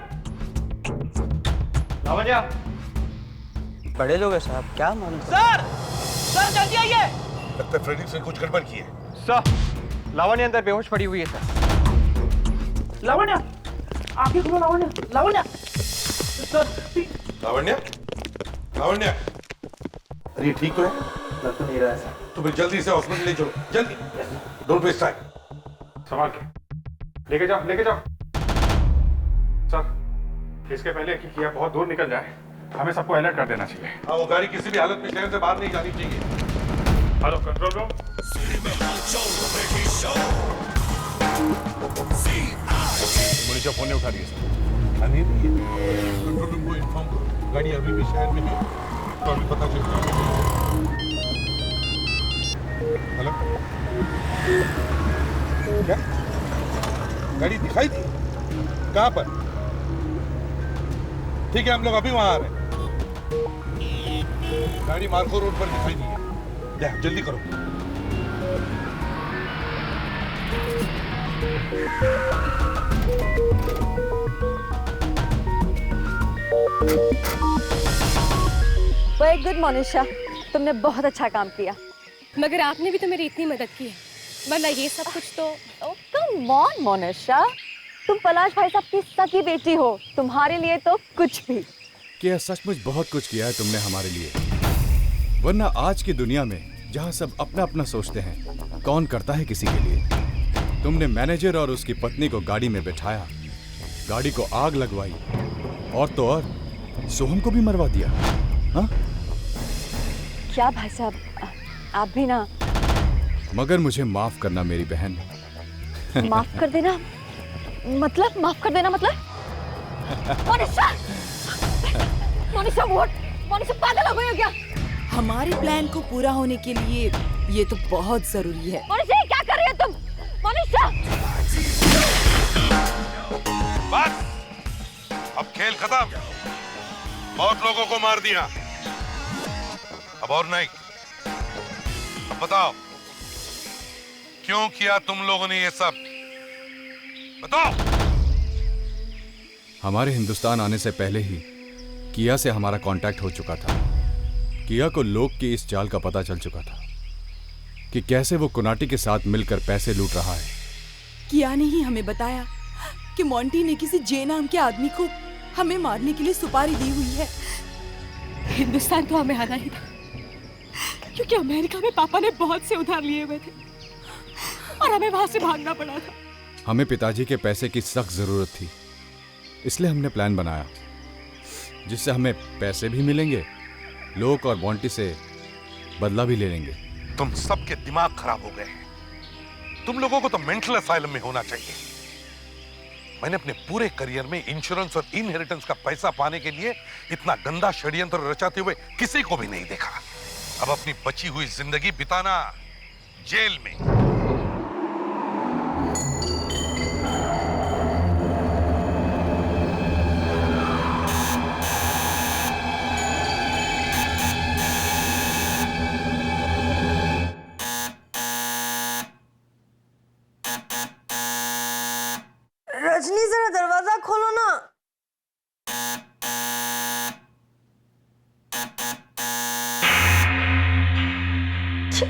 लावण्या। बड़े लोग हैं साहब, क्या मालूम। सर, सर जल्दी आइए। लगता है फ्रेडिक्स ने कुछ गड़बड़ की है। सर, लावण्या अंदर बेहोश पड़ी हुई है सर। लावण्या, आंखें खोलो लावण्या, लावण्या। सर, लावण्या, लावण्या, अरे ये ठीक तो है? लग तो नहीं रहा है सर। तो फिर जल्दी से हॉस्पिटल ले चलो, जल्दी। Don't waste time. संभाल के लेके जाओ, लेके जाओ। सर, इसके पहले कि किया बहुत दूर निकल जाए, हमें सबको अलर्ट कर देना चाहिए। हाँ, वो गाड़ी किसी भी हालत में शहर से बाहर नहीं जानी चाहिए। Hello control room. Monisha phone नहीं उठा रही है सर। नहीं कंट्रोल रूम को इन्फॉर्म करो, गाड़ी अभी भी शहर में है तो अभी पता चलता है। हेलो, क्या गाड़ी दिखाई दी? कहाँ पर? ठीक है, हम लोग अभी वहां आ रहे हैं। गाड़ी मार्को रोड पर दिखाई दी है। जल्दी करो। वेरी गुड मोनिशा, तुमने बहुत अच्छा काम किया। मगर आपने भी तो मेरी इतनी मदद की है, वरना ये सब कुछ तो। कम ऑन मोनिशा, तुम पलाश भाई साहब की सगी बेटी हो, तुम्हारे लिए तो कुछ भी। क्या सचमुच बहुत कुछ किया है तुमने हमारे लिए, वरना आज की दुनिया में जहाँ सब अपना अपना सोचते हैं, कौन करता है किसी के लिए। तुमने मैनेजर और उसकी पत्नी को गाड़ी में बैठाया, गाड़ी को आग लगवाई और तो और सोहम को भी मरवा दिया। हाँ? क्या भाई साहब, आप भी ना। मगर मुझे माफ करना मेरी बहन। माफ कर देना मतलब? माफ कर देना मतलब? मोनिशा, मोनिशा व्हाट? मोनिशा पागल हो गई हो क्या? हमारे प्लान को पूरा होने के लिए ये तो बहुत जरूरी है। मोनिशा, ये क्या कर रही हो तुम? मोनिशा! बस, अब खेल खत्म। बहुत लोगों को मार दिया, अब और नहीं। अब बताओ, क्यों किया तुम लोगों ने ये सब? बताओ। हमारे हिंदुस्तान आने से पहले ही किया से हमारा कांटेक्ट हो चुका था। किया को लोग की इस चाल का पता चल चुका था कि कैसे वो कोनाटी के साथ मिलकर पैसे लूट रहा है। किया ने ही हमें बताया कि मोंटी ने किसी जे नाम के आदमी को हमें मारने के लिए सुपारी दी हुई है। हिंदुस्तान तो हमें आना ही था, क्योंकि अमेरिका में पापा ने बहुत से उधार लिए हुए थे और हमें वहां से भागना पड़ा था। हमें पिताजी के पैसे की सख्त जरूरत थी, इसलिए हमने प्लान बनाया जिससे हमें पैसे भी मिलेंगे, लोग और बॉन्टी से बदला भी ले लेंगे। तुम सबके दिमाग खराब हो गए हैं। तुम लोगों को तो मेंटल असाइलम में होना चाहिए। मैंने अपने पूरे करियर में इंश्योरेंस और इनहेरिटेंस का पैसा पाने के लिए इतना गंदा षड्यंत्र रचाते हुए किसी को भी नहीं देखा। अब अपनी बची हुई जिंदगी बिताना जेल में। रजनी जरा दरवाजा खोलो ना।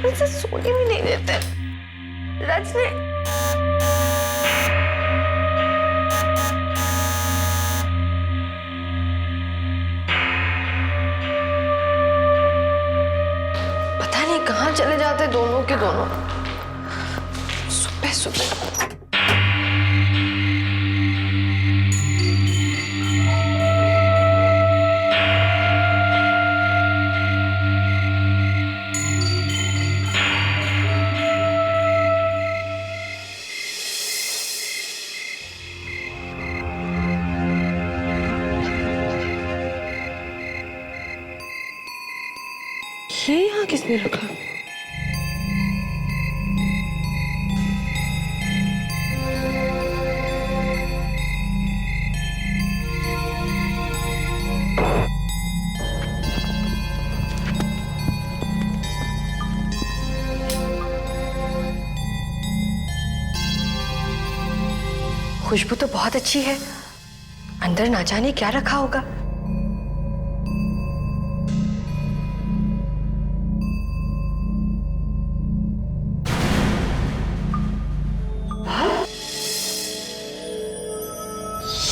मुझे सोने भी नहीं देते। रजनी पता नहीं कहाँ चले जाते दोनों के दोनों सुबह सुबह। ये यहाँ किसने रखा? खुशबू तो बहुत अच्छी है, अंदर ना जाने क्या रखा होगा।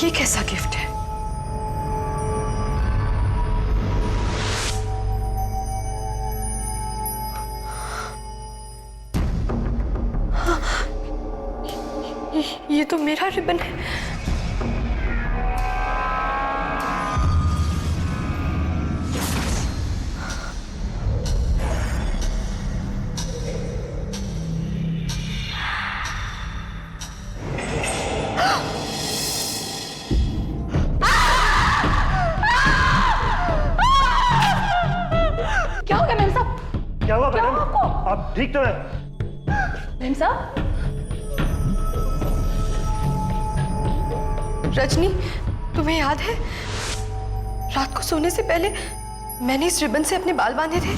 ये कैसा गिफ्ट है? ये तो मेरा रिबन है। क्या हो गया मैम साहब? क्या हुआ क्या मैडम? हुआ आपको? आप ठीक तो है? मैम साहब, रजनी, तुम्हें याद है रात को सोने से पहले मैंने इस रिबन से अपने बाल बांधे थे?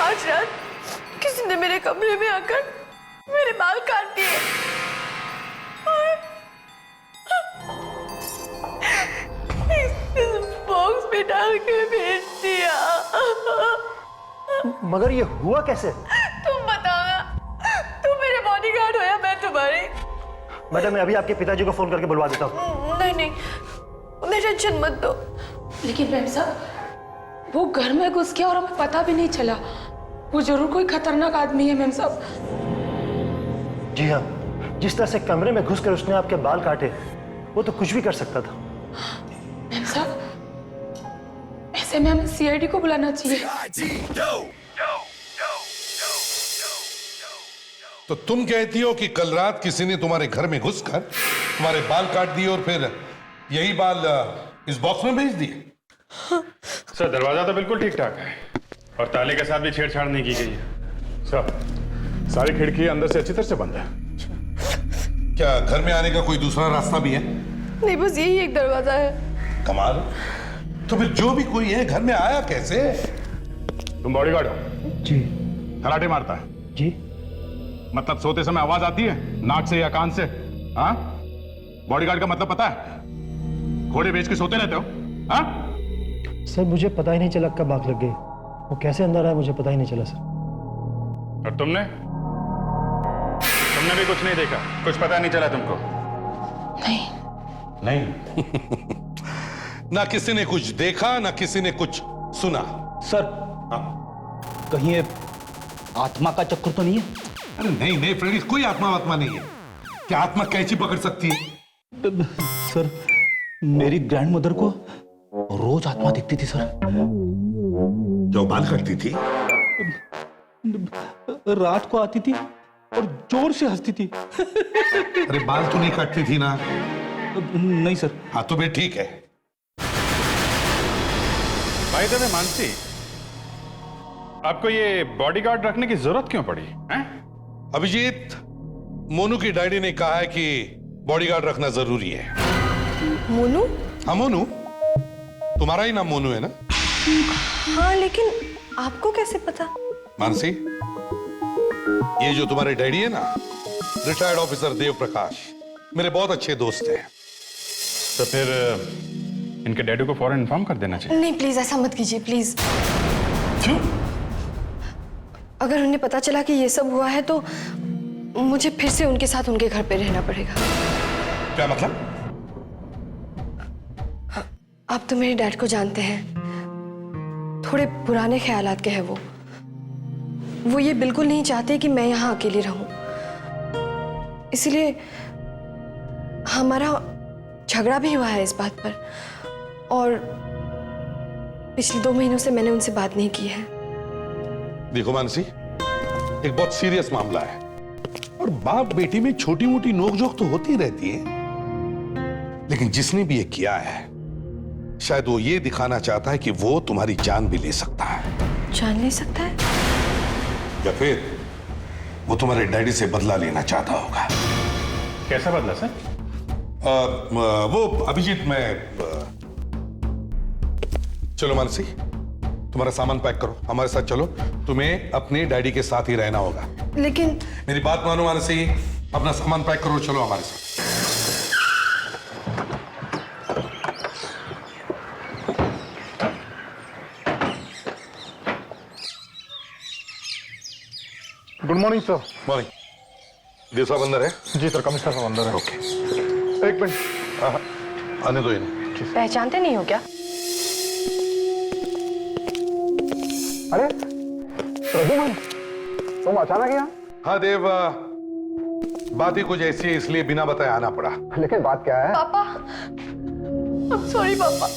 आज रात किसी ने मेरे कमरे में आकर मेरे बाल काट दिए इस बॉक्स में डाल के भेज दिया। मगर ये हुआ कैसे? तुम बताओ ना, तुम मेरे बॉडीगार्ड हो या मैं तुम्हारी? मैडम मैं अभी आपके पिताजी को फोन करके बुलवा देता हूँ। नहीं नहीं, उन्हें टेंशन मत दो। लेकिन मैम साहब, वो घर में घुस गया और हमें पता भी नहीं चला। वो जरूर कोई खतरनाक आदमी है मैम साहब। जी हाँ, जिस तरह से कमरे में घुसकर उसने आपके बाल काटे, वो तो कुछ भी कर सकता था। मैम साहब, ऐसे में हमें सीआईडी को बुलाना चाहिए। तो तुम कहती हो कि कल रात किसी ने तुम्हारे घर में घुसकर तुम्हारे बाल काट दिए और फिर यही बाल इस बॉक्स में भेज दिए? सर, दरवाजा तो बिल्कुल ठीक ठाक है और ताले के साथ भी छेड़छाड़ नहीं की गई है। सर, सारी खिड़की अंदर से अच्छी तरह से बंद है। क्या घर में आने का कोई दूसरा रास्ता भी है? नहीं, बस यही एक दरवाजा है। कमाल। तो फिर जो भी कोई है घर में आया कैसे? तुम बॉडीगार्ड हो? जी। खराटे मारता है? जी। मतलब सोते समय आवाज आती है नाक से या कान से? हाँ, बॉडीगार्ड का मतलब पता है? घोड़े बेच के सोते रहते हो? हाँ सर, मुझे पता ही नहीं चला कब आग लग गई। वो कैसे अंदर आया मुझे पता ही नहीं चला सर। और तुमने भी कुछ नहीं देखा? कुछ पता नहीं चला तुमको? नहीं। ना किसी ने कुछ देखा ना किसी ने कुछ सुना। सर, कहीं ये आत्मा का चक्कर तो नहीं है? अरे नहीं नहीं फ्रेंड्स, कोई आत्मा वात्मा नहीं है। क्या आत्मा कैंची पकड़ सकती है? सर, मेरी ग्रैंडमदर को रोज आत्मा दिखती थी सर। जो बाल काटती थी? रात को आती थी और जोर से हंसती थी। अरे बाल तो नहीं काटती थी ना? नहीं सर। हाँ तो फिर ठीक है। भाई साहब मानसी, आपको ये बॉडीगार्ड रखने की जरूरत क्यों पड़ी हैं? अभिजीत, मोनू की डैडी ने कहा है कि बॉडीगार्ड रखना जरूरी है। मोनू? हाँ मोनू, तुम्हारा ही नाम मोनू है ना? हाँ, लेकिन आपको कैसे पता? मानसी, ये जो तुम्हारे डैडी है ना, रिटायर्ड ऑफिसर देव प्रकाश, मेरे बहुत अच्छे दोस्त हैं। तो फिर इनके डैडी को फौरन इन्फॉर्म कर देना चाहिए। नहीं प्लीज, ऐसा मत कीजिए प्लीज। क्यों? अगर उन्हें पता चला कि ये सब हुआ है तो मुझे फिर से उनके साथ उनके घर पे रहना पड़ेगा। क्या मतलब? आप तो मेरे डैड को जानते हैं, थोड़े पुराने ख्यालात के हैं वो ये बिल्कुल नहीं चाहते कि मैं यहाँ अकेली रहूं। इसलिए हमारा झगड़ा भी हुआ है इस बात पर, और पिछले 2 महीनों से मैंने उनसे बात नहीं की है। देखो मानसी, एक बहुत सीरियस मामला है और बाप बेटी में छोटी मोटी नोकझोंक तो होती रहती है, लेकिन जिसने भी ये किया है शायद वो ये दिखाना चाहता है कि वो तुम्हारी जान भी ले सकता है। जान ले सकता है? या फिर वो तुम्हारे डैडी से बदला लेना चाहता होगा। कैसा बदला सर? वो अभिजीत, चलो मानसी, तुम्हारा सामान पैक करो, हमारे साथ चलो, तुम्हें अपने डैडी के साथ ही रहना होगा। लेकिन मेरी बात मानो मानसी, अपना सामान पैक करो, चलो हमारे साथ। Good morning sir. मॉर्निंग। देव साहब अंदर है? जी सर, कमिश्नर साहब अंदर है। ओके, एक मिनट। आने दो इन्हें। पहचानते नहीं हो क्या? अरे प्रद्युमन, तुम अचानक यहाँ? हाँ देव, बात ही कुछ ऐसी है, इसलिए बिना बताए आना पड़ा। लेकिन बात क्या है? पापा, I'm sorry पापा,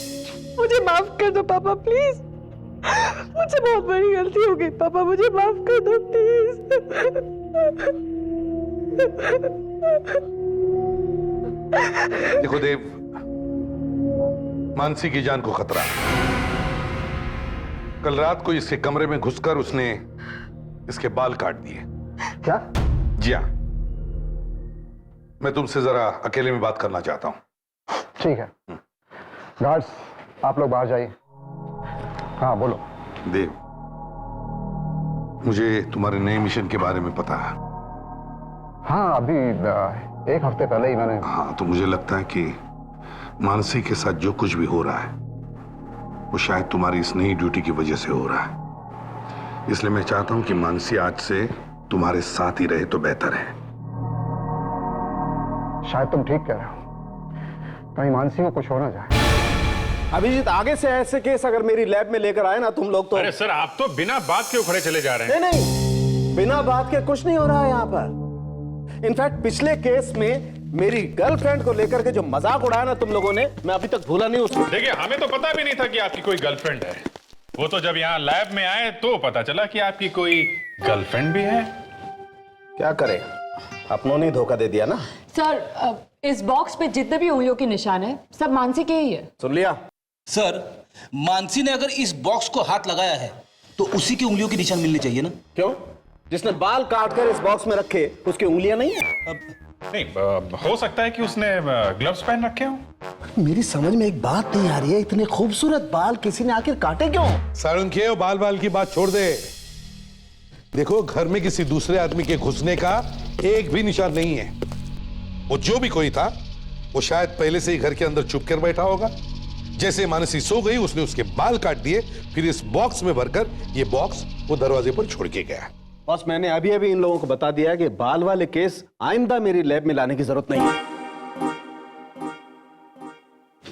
मुझे माफ कर दो पापा प्लीज। मुझसे बहुत बड़ी गलती हो गई पापा, मुझे माफ कर दो प्लीज। देखो देव, मानसी की जान को खतरा है। कल रात को इसके कमरे में घुसकर उसने इसके बाल काट दिए। क्या? जी हाँ, मैं तुमसे जरा अकेले में बात करना चाहता हूं। ठीक है। गार्ड्स, आप लोग बाहर जाइए। हाँ बोलो। देव, मुझे तुम्हारे नए मिशन के बारे में पता है। हाँ, अभी 1 हफ्ते पहले ही मैंने। हाँ, तो मुझे लगता है कि मानसी के साथ जो कुछ भी हो रहा है वो शायद तुम्हारी इस नई ड्यूटी की वजह से हो रहा है। इसलिए मैं चाहता हूं कि मानसी आज से तुम्हारे साथ ही रहे तो बेहतर है। शायद तुम ठीक कह रहे हो, कहीं मानसी को कुछ हो ना जाए। अभिजीत, आगे से ऐसे केस अगर मेरी लैब में लेकर आए ना तुम लोग तो। अरे सर, आप तो बिना बात के उखड़े चले जा रहे हैं। नहीं, बिना बात के कुछ नहीं हो रहा है यहाँ पर। इनफैक्ट पिछले केस में मेरी गर्लफ्रेंड को लेकर के जो मजाक उड़ाया ना तुम लोगों ने, मैं अभी तक भूला नहीं उसको। देखिए, हमें तो पता भी नहीं था कि आपकी कोई गर्लफ्रेंड है। वो तो जब यहाँ लैब में आए तो पता चला कि आपकी कोई गर्लफ्रेंड भी है। क्या करें, अपनों ने धोखा दे दिया ना। सर, इस बॉक्स पे जितने भी उंगलियों के निशान है सब मानसी के ही है। सुन लिया? सर, मानसी ने अगर इस बॉक्स को हाथ लगाया है तो उसी की उंगलियों के निशान मिलने चाहिए ना। क्यों? जिसने बाल काट कर इस बॉक्स में रखे उसकी उंगलियां नहीं है? नहीं, हो सकता है कि उसने ग्लव्स पहन रखे हो। मेरी समझ में एक बात नहीं आ रही है, इतने खूबसूरत बाल किसी ने आखिर काटे क्यों? सारुंखे, बाल बाल की बात छोड़ दे। देखो, घर में किसी दूसरे आदमी के घुसने का एक भी निशान नहीं है। वो जो भी कोई था वो शायद पहले से ही घर के अंदर छुप कर बैठा होगा। जैसे मानसी सो गई, उसने उसके बाल काट दिए, फिर इस बॉक्स में भरकर ये बॉक्स वो दरवाजे पर छोड़ के गया। बॉस, मैंने अभी अभी इन लोगों को बता दिया कि बाल वाले केस आइंदा मेरी लैब में लाने की जरूरत नहीं है।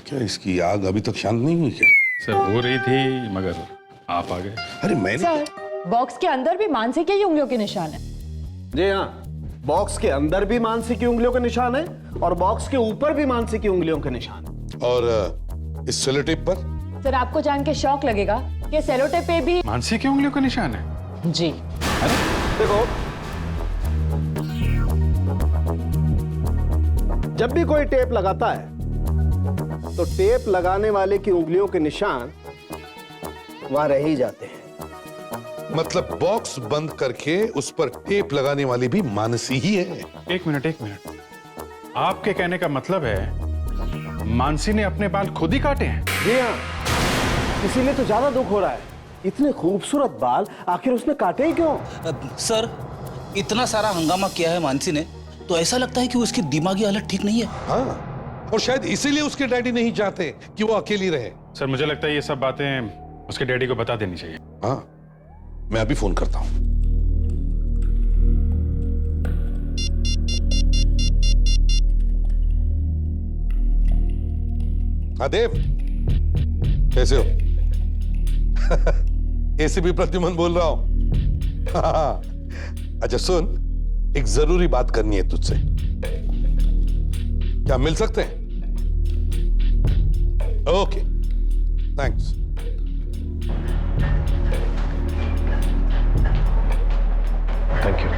क्या इसकी आग अभी तक शांत नहीं हुई क्या? सर, हो रही थी मगर आप आ गए। अरे मैंने सर, बॉक्स के अंदर भी मानसी के ही उंगलियों के निशान है। जी हाँ, बॉक्स के अंदर भी मानसी की उंगलियों के निशान है और बॉक्स के ऊपर भी मानसी की उंगलियों के निशान है। और इस सेलो टेप पर? सर, आपको जान के शौक लगेगा कि सेलो टेप पे भी मानसी की उंगलियों का निशान है। जी। देखो, जब भी कोई टेप लगाता है तो टेप लगाने वाले की उंगलियों के निशान वहां रह ही जाते हैं। मतलब बॉक्स बंद करके उस पर टेप लगाने वाली भी मानसी ही है। एक मिनट। आपके कहने का मतलब है मानसी ने अपने बाल खुद ही काटे हैं? जी हाँ, इसीलिए तो ज्यादा दुख हो रहा है। इतने खूबसूरत बाल आखिर उसने काटे ही क्यों? सर, इतना सारा हंगामा किया है मानसी ने, तो ऐसा लगता है कि उसकी दिमागी हालत ठीक नहीं है। हाँ, और शायद इसीलिए उसके डैडी नहीं चाहते कि वो अकेली रहे। सर मुझे लगता है ये सब बातें उसके डैडी को बता देनी चाहिए। हाँ, मैं अभी फोन करता हूं। हाँ देव, कैसे हो? एसीपी प्रद्युमन बोल रहा हूं। हाँ, अच्छा सुन, एक जरूरी बात करनी है तुझसे। क्या मिल सकते हैं? Okay, thanks. Thank you.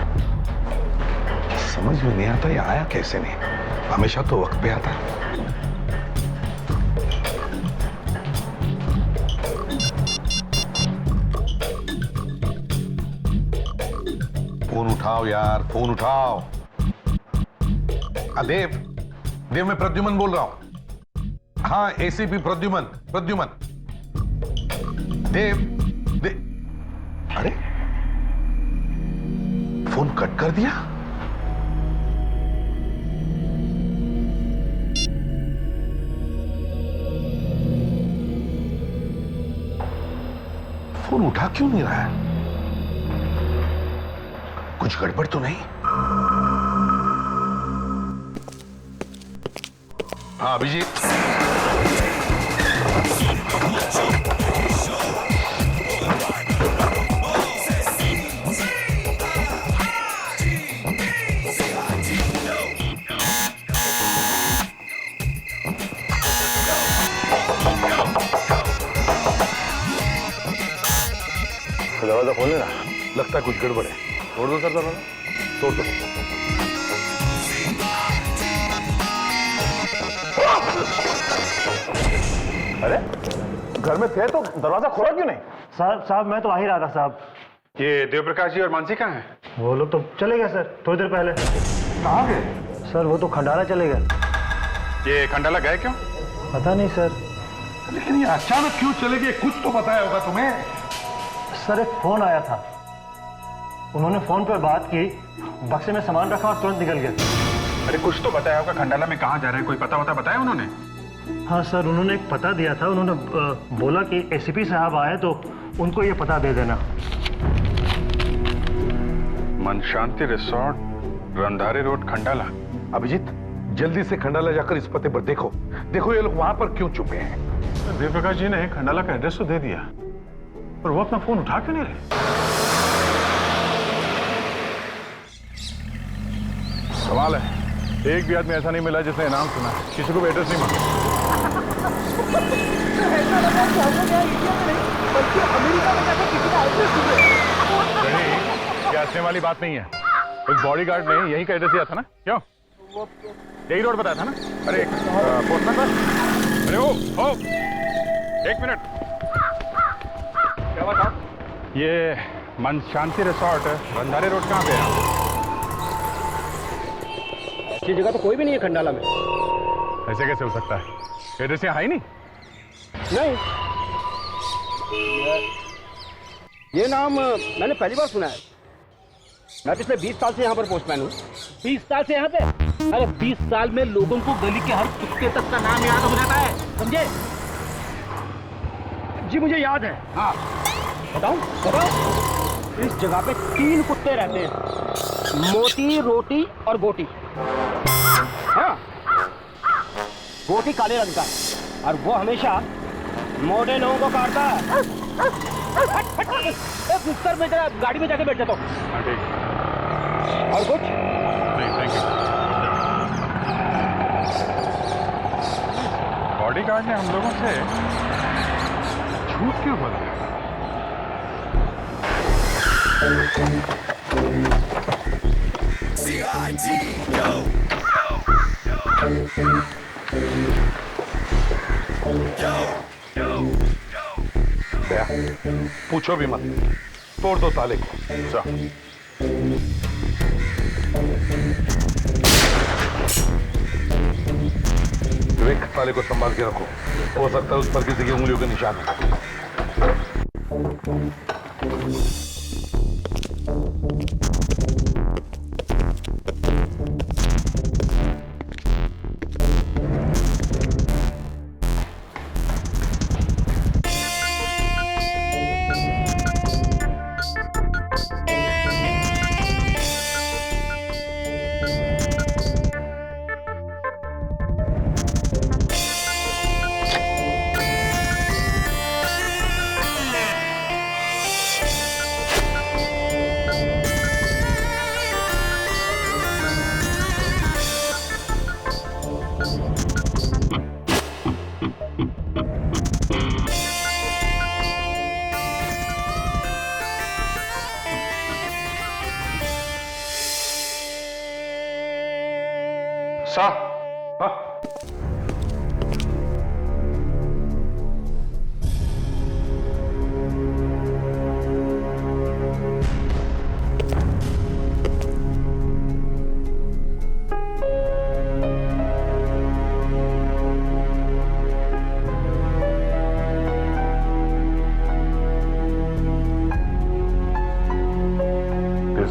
समझ में नहीं आता ये आया कैसे नहीं। हमेशा तो वक्त पे आता है। फोन उठाओ यार, फोन उठाओ। देव, मैं प्रद्युमन बोल रहा हूं। हाँ, एसीपी प्रद्युमन। देव, अरे फोन कट कर दिया। फोन उठा क्यों नहीं रहा है? कुछ गड़बड़ तो नहीं? हाँ अभिजीत, दरवाजा खोलने ना, लगता है कुछ गड़बड़ है। तोड़ दो सर दरवाजा, तोड़ दो। अरे घर में थे तो दरवाजा खोला क्यों नहीं? साहब मैं तो आ ही रहा था साहब। ये देवप्रकाश जी और मानसी कहाँ हैं? वो लोग तो चले गए सर, थोड़ी देर पहले। कहाँ गए? सर वो तो खंडाला चले गए। ये खंडाला गए क्यों? पता नहीं सर। लेकिन ये अचानक क्यों चले गए? कुछ तो बताया होगा तुम्हें। सर एक फोन आया था, उन्होंने फोन पर बात की, बक्से में सामान रखा और तुरंत निकल गए। अरे कुछ तो बताया होगा, खंडाला में कहाँ जा रहे हैं? कोई पता होता बताया उन्होंने? हाँ सर, उन्होंने एक पता दिया था। उन्होंने बोला कि एसीपी साहब आए तो उनको ये पता दे देना। मन शांति रिसोर्ट, रंधारी रोड, खंडाला। अभिजीत, जल्दी से खंडाला जाकर इस पते पर देखो ये लोग वहां पर क्यों छुपे हैं। देवप्रकाश जी ने खंडाला का एड्रेस तो दे दिया, पर वो अपना फोन उठा क्यों नहीं रहे? सवाल है, एक भी आदमी ऐसा नहीं मिला जिसने नाम सुना, किसी को भी एड्रेस नहीं मांगा। ये हंसने वाली बात नहीं है। उस बॉडीगार्ड ने यही का एड्रेस दिया था ना? क्यों? यही रोड बताया था ना? अरे पोस्टमैन बस। अरे ओ एक मिनट, क्या बात साहब? ये मन शांति रिसोर्ट रंधारी रोड कहाँ पे है? ऐसी जगह तो कोई भी नहीं है खंडाला में। ऐसे कैसे हो सकता है? एड्रेस यहाँ है ही नहीं। नहीं, ये नाम मैंने पहली बार सुना है। मैं पिछले 20 साल से यहाँ पर पोस्टमैन हूँ। 20 साल से यहाँ पे? अरे 20 साल में लोगों को गली के हर कुत्ते तक का नाम याद हो जाता है, समझे? जी मुझे याद है। हाँ बताऊं? इस जगह पे 3 कुत्ते रहते हैं, मोटी, रोटी और गोटी। हाँ, गोटी काले रंग का है और वो हमेशा मोटे लोगों को काटता है। सर मैं जरा गाड़ी में जाके बैठ जाता हूँ। और कुछ नहीं, थैंक यू। बॉडीगार्ड ने हम लोगों से झूठ क्यों बोला? दया, पूछो भी मत, तोड़ दो ताले को। विवेक, ताले को संभाल के रखो, हो सकता है उस पर किसी की उंगलियों के निशान हो।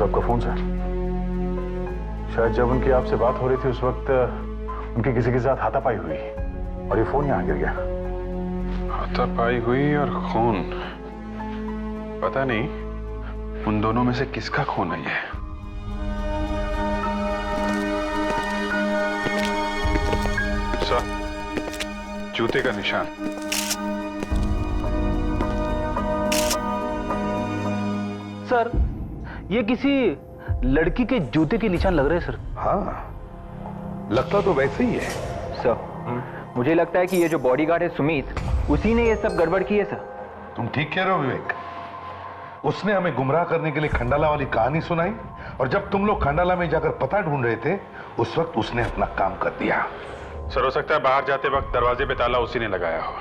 आपका फोन सर, शायद जब उनकी आपसे बात हो रही थी उस वक्त उनकी किसी के साथ हाथापाई हुई और ये फोन यहां गिर गया। हाथापाई हुई और खून, पता नहीं उन दोनों में से किसका खून है ये। सर, जूते का निशान। सर, ये किसी लड़की के जूते के निशान लग रहे हैं सर। हाँ, लगता तो वैसे ही है सर। मुझे लगता है कि ये जो बॉडीगार्ड है सुमित, उसी ने ये सब गड़बड़ की है सर। तुम ठीक कह रहे हो विवेक, उसने हमें गुमराह करने के लिए खंडाला वाली कहानी सुनाई और जब तुम लोग खंडाला में जाकर पता ढूंढ रहे थे उस वक्त उसने अपना काम कर दिया। सर, हो सकता है बाहर जाते वक्त दरवाजे पे ताला उसी ने लगाया हो,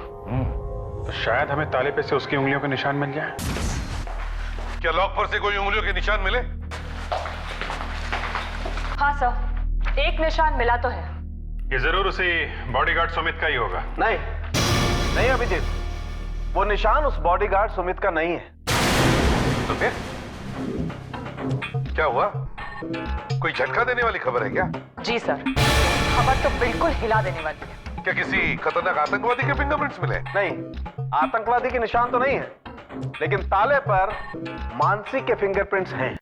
तो शायद हमें ताले पे से उसकी उंगलियों के निशान मिल जाए। क्या लॉक पर से कोई उंगलियों के निशान मिले? हाँ सर, एक निशान मिला तो है। ये जरूर उसी बॉडीगार्ड सुमित का ही होगा। नहीं, नहीं अभिजीत, वो निशान उस बॉडीगार्ड सुमित का नहीं है। तो फिर क्या हुआ? कोई झटका देने वाली खबर है क्या? जी सर, खबर तो बिल्कुल हिला देने वाली है। क्या किसी खतरनाक आतंकवादी के फिंगरप्रिंट्स मिले? नहीं, आतंकवादी के निशान तो नहीं है, लेकिन ताले पर मानसी के फिंगरप्रिंट्स हैं।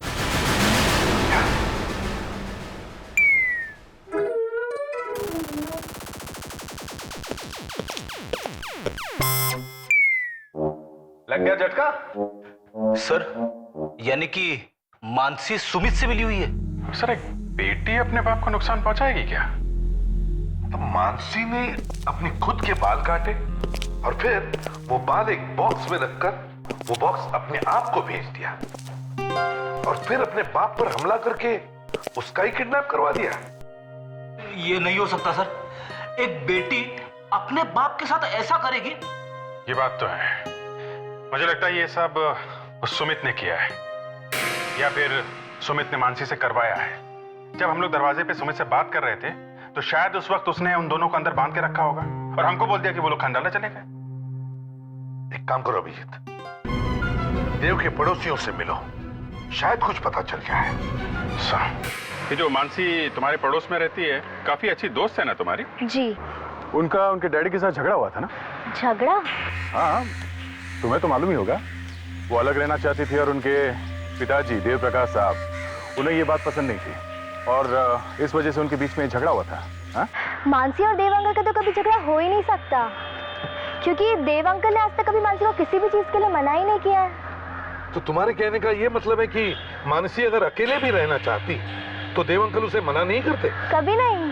लग गया झटका? सर, यानी कि मानसी सुमित से मिली हुई है। सर, एक बेटी अपने बाप को नुकसान पहुंचाएगी क्या? तो मानसी ने अपने खुद के बाल काटे और फिर वो बाल एक बॉक्स में रखकर वो बॉक्स अपने आप को भेज दिया और फिर अपने बाप पर हमला करके उसका ही किडनैप करवा दिया। ये नहीं हो सकता सर, एक बेटी अपने बाप के साथ ऐसा करेगी? ये बात तो है। मुझे लगता है ये सब उस सुमित ने किया है या फिर सुमित ने मानसी से करवाया है। जब हम लोग दरवाजे पे सुमित से बात कर रहे थे तो शायद उस वक्त उसने उन दोनों को अंदर बांध के रखा होगा और हमको बोल दिया कि वो लोग खंडाला चले गए। एक काम करो अभिजीत, देव के पड़ोसियों से मिलो, शायद कुछ पता चल जाए। ये जो मानसी तुम्हारे पड़ोस में रहती है, काफी अच्छी दोस्त है ना तुम्हारी? जी। उनका उनके डैडी के साथ झगड़ा हुआ था ना? झगड़ा? हाँ, तुम्हें तो मालूम ही होगा। वो अलग रहना चाहती थी और उनके पिताजी देव प्रकाश साहब, उन्हें ये बात पसंद नहीं थी और इस वजह से उनके बीच में झगड़ा हुआ था। हाँ? मानसी और देव अंकल का तो कभी झगड़ा हो ही नहीं सकता, क्योंकि देव अंकल ने आज तक कभी मानसी को किसी भी चीज के लिए मना ही नहीं किया है। तो तुम्हारे कहने का ये मतलब है कि मानसी अगर अकेले भी रहना चाहती तो देव अंकल उसे मना नहीं करते? कभी नहीं।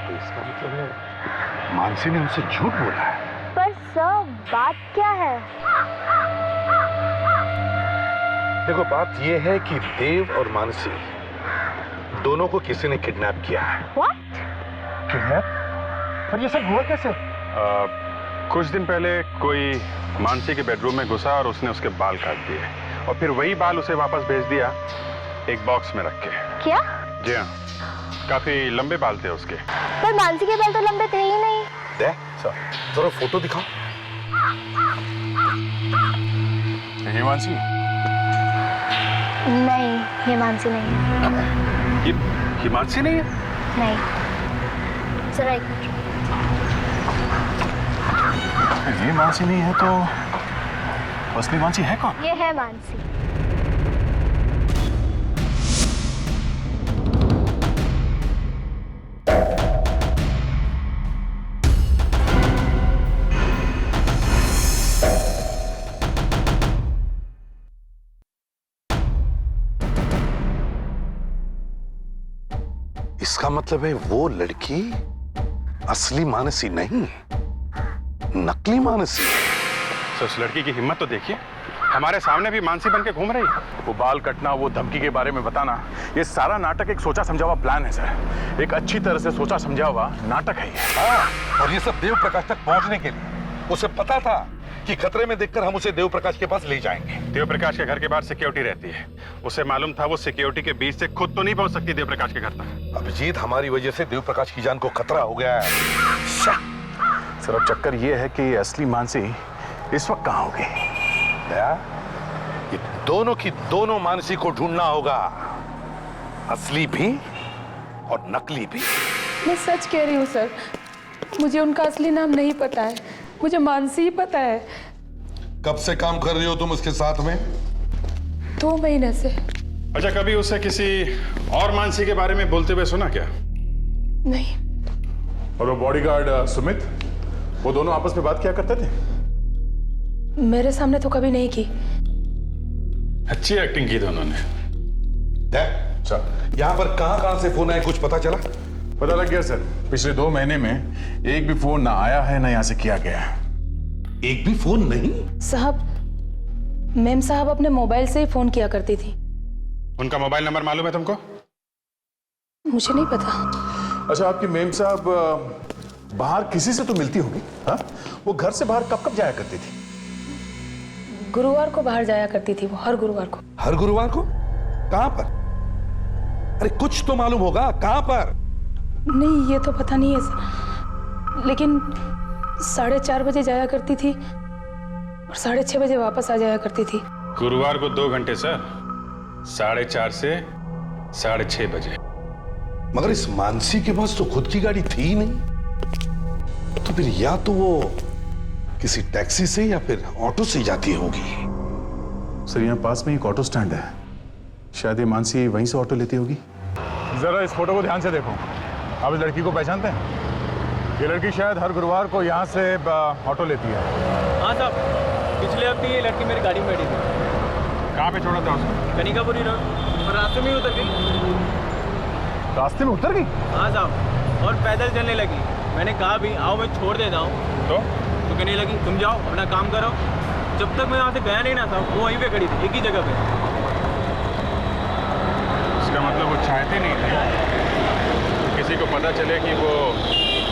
तो इसका मतलब है मानसी ने उनसे झूठ बोला है। पर सर, बात क्या है? देखो बात ये है कि देव और मानसी दोनों को किसी ने किडनैप किया है। किडनैप? पर ये सब हुआ कैसे? कुछ दिन पहले कोई मानसी के बेडरूम में घुसा और उसने उसके बाल काट दिए और फिर वही बाल उसे वापस भेज दिया एक बॉक्स में रख के। क्या? जी हाँ, काफी लंबे बाल थे उसके। पर मानसी के बाल तो लंबे थे ही नहीं। जरा फोटो दिखाओ। ये मानसी? नहीं, ये मानसी नहीं है। ये मानसी नहीं है? नहीं। जरा एक ये मानसी नहीं है तो असली मानसी है कौन? ये है मानसी। इसका मतलब है वो लड़की असली मानसी नहीं, नकली मानसी। तो उस लड़की की हिम्मत तो देखिए, हमारे सामने भी मानसी बन के घूम रही है। वो बाल कटना, वो धमकी के बारे में बताना, ये सारा नाटक एक सोचा समझा हुआ प्लान है सर। एक अच्छी तरह से सोचा समझा हुआ नाटक है ये। और ये सब देव प्रकाश तक पहुंचने के लिए उसे पता था कि खतरे में देखकर हम उसे देव प्रकाश के पास ले जाएंगे। देव प्रकाश के घर के बाहर सिक्योरिटी रहती है, उसे मालूम था वो सिक्योरिटी के बीच से खुद तो नहीं पहुंच सकती देव प्रकाश के घर तक। अभिजीत, हमारी वजह से देव प्रकाश की जान को खतरा हो गया है। सर अब चक्कर ये है कि असली मानसी इस वक्त कहाँ होगी? ये दोनों की दोनों मानसी को ढूंढना होगा, असली भी और नकली भी। मैं सच कह रही हूँ सर, मुझे उनका असली नाम नहीं पता है, मुझे मानसी ही पता है। कब से काम कर रही हो तुम उसके साथ में? 2 महीने से। अच्छा, कभी उसे किसी और मानसी के बारे में बोलते हुए सुना क्या? नहीं। और वो बॉडीगार्ड सुमित, वो दोनों आपस में बात किया करते थे? मेरे सामने तो कभी नहीं की। अच्छी एक्टिंग की दोनों ने। यहाँ पर कहां से फोन आए, कुछ पता चला? पता लग गया सर, पिछले 2 महीने में एक भी फोन ना आया है ना यहां से किया गया है। एक भी फोन नहीं? साहब, मैम साहब अपने मोबाइल से ही फोन किया करती थी। उनका मोबाइल नंबर मालूम है तुमको? मुझे नहीं पता। अच्छा, आपकी मेम साहब बाहर किसी से तो मिलती होगी? हाँ, वो घर से बाहर कब कब जाया करती थी? गुरुवार को बाहर जाया करती थी वो, हर गुरुवार को। हर गुरुवार को? कहां पर? अरे कुछ तो मालूम होगा, कहां पर? नहीं, ये तो पता नहीं है सर, लेकिन 4:30 बजे जाया करती थी और 6:30 बजे वापस आ जाया करती थी। गुरुवार को 2 घंटे सर, 4:30 से 6:30 बजे। मगर इस मानसी के पास तो खुद की गाड़ी थी ही नहीं, तो फिर या तो वो किसी टैक्सी से या फिर ऑटो से जाती होगी। सर यहाँ पास में एक ऑटो स्टैंड है, शायद ये मानसी वहीं से ऑटो लेती होगी। जरा इस फोटो को ध्यान से देखो, आप इस लड़की को पहचानते हैं? ये लड़की शायद हर गुरुवार को यहाँ से ऑटो लेती है। हाँ साहब, पिछले हफ्ते ये लड़की मेरी गाड़ी में बैठी थी। कहाँ पे छोड़ा था उसको? कनिकापुरी रोड, और रास्ते में ही उतर गई। रास्ते में उतर गई? हाँ साहब, और पैदल चलने लगी। मैंने कहा भी आओ मैं छोड़ देता हूँ, तो कहने लगी तुम जाओ अपना काम करो। जब तक मैं यहाँ से गया नहीं ना था, वो वहीं पे खड़ी थी, एक ही जगह पे। इसका मतलब वो चाहते नहीं थे किसी को पता चले कि वो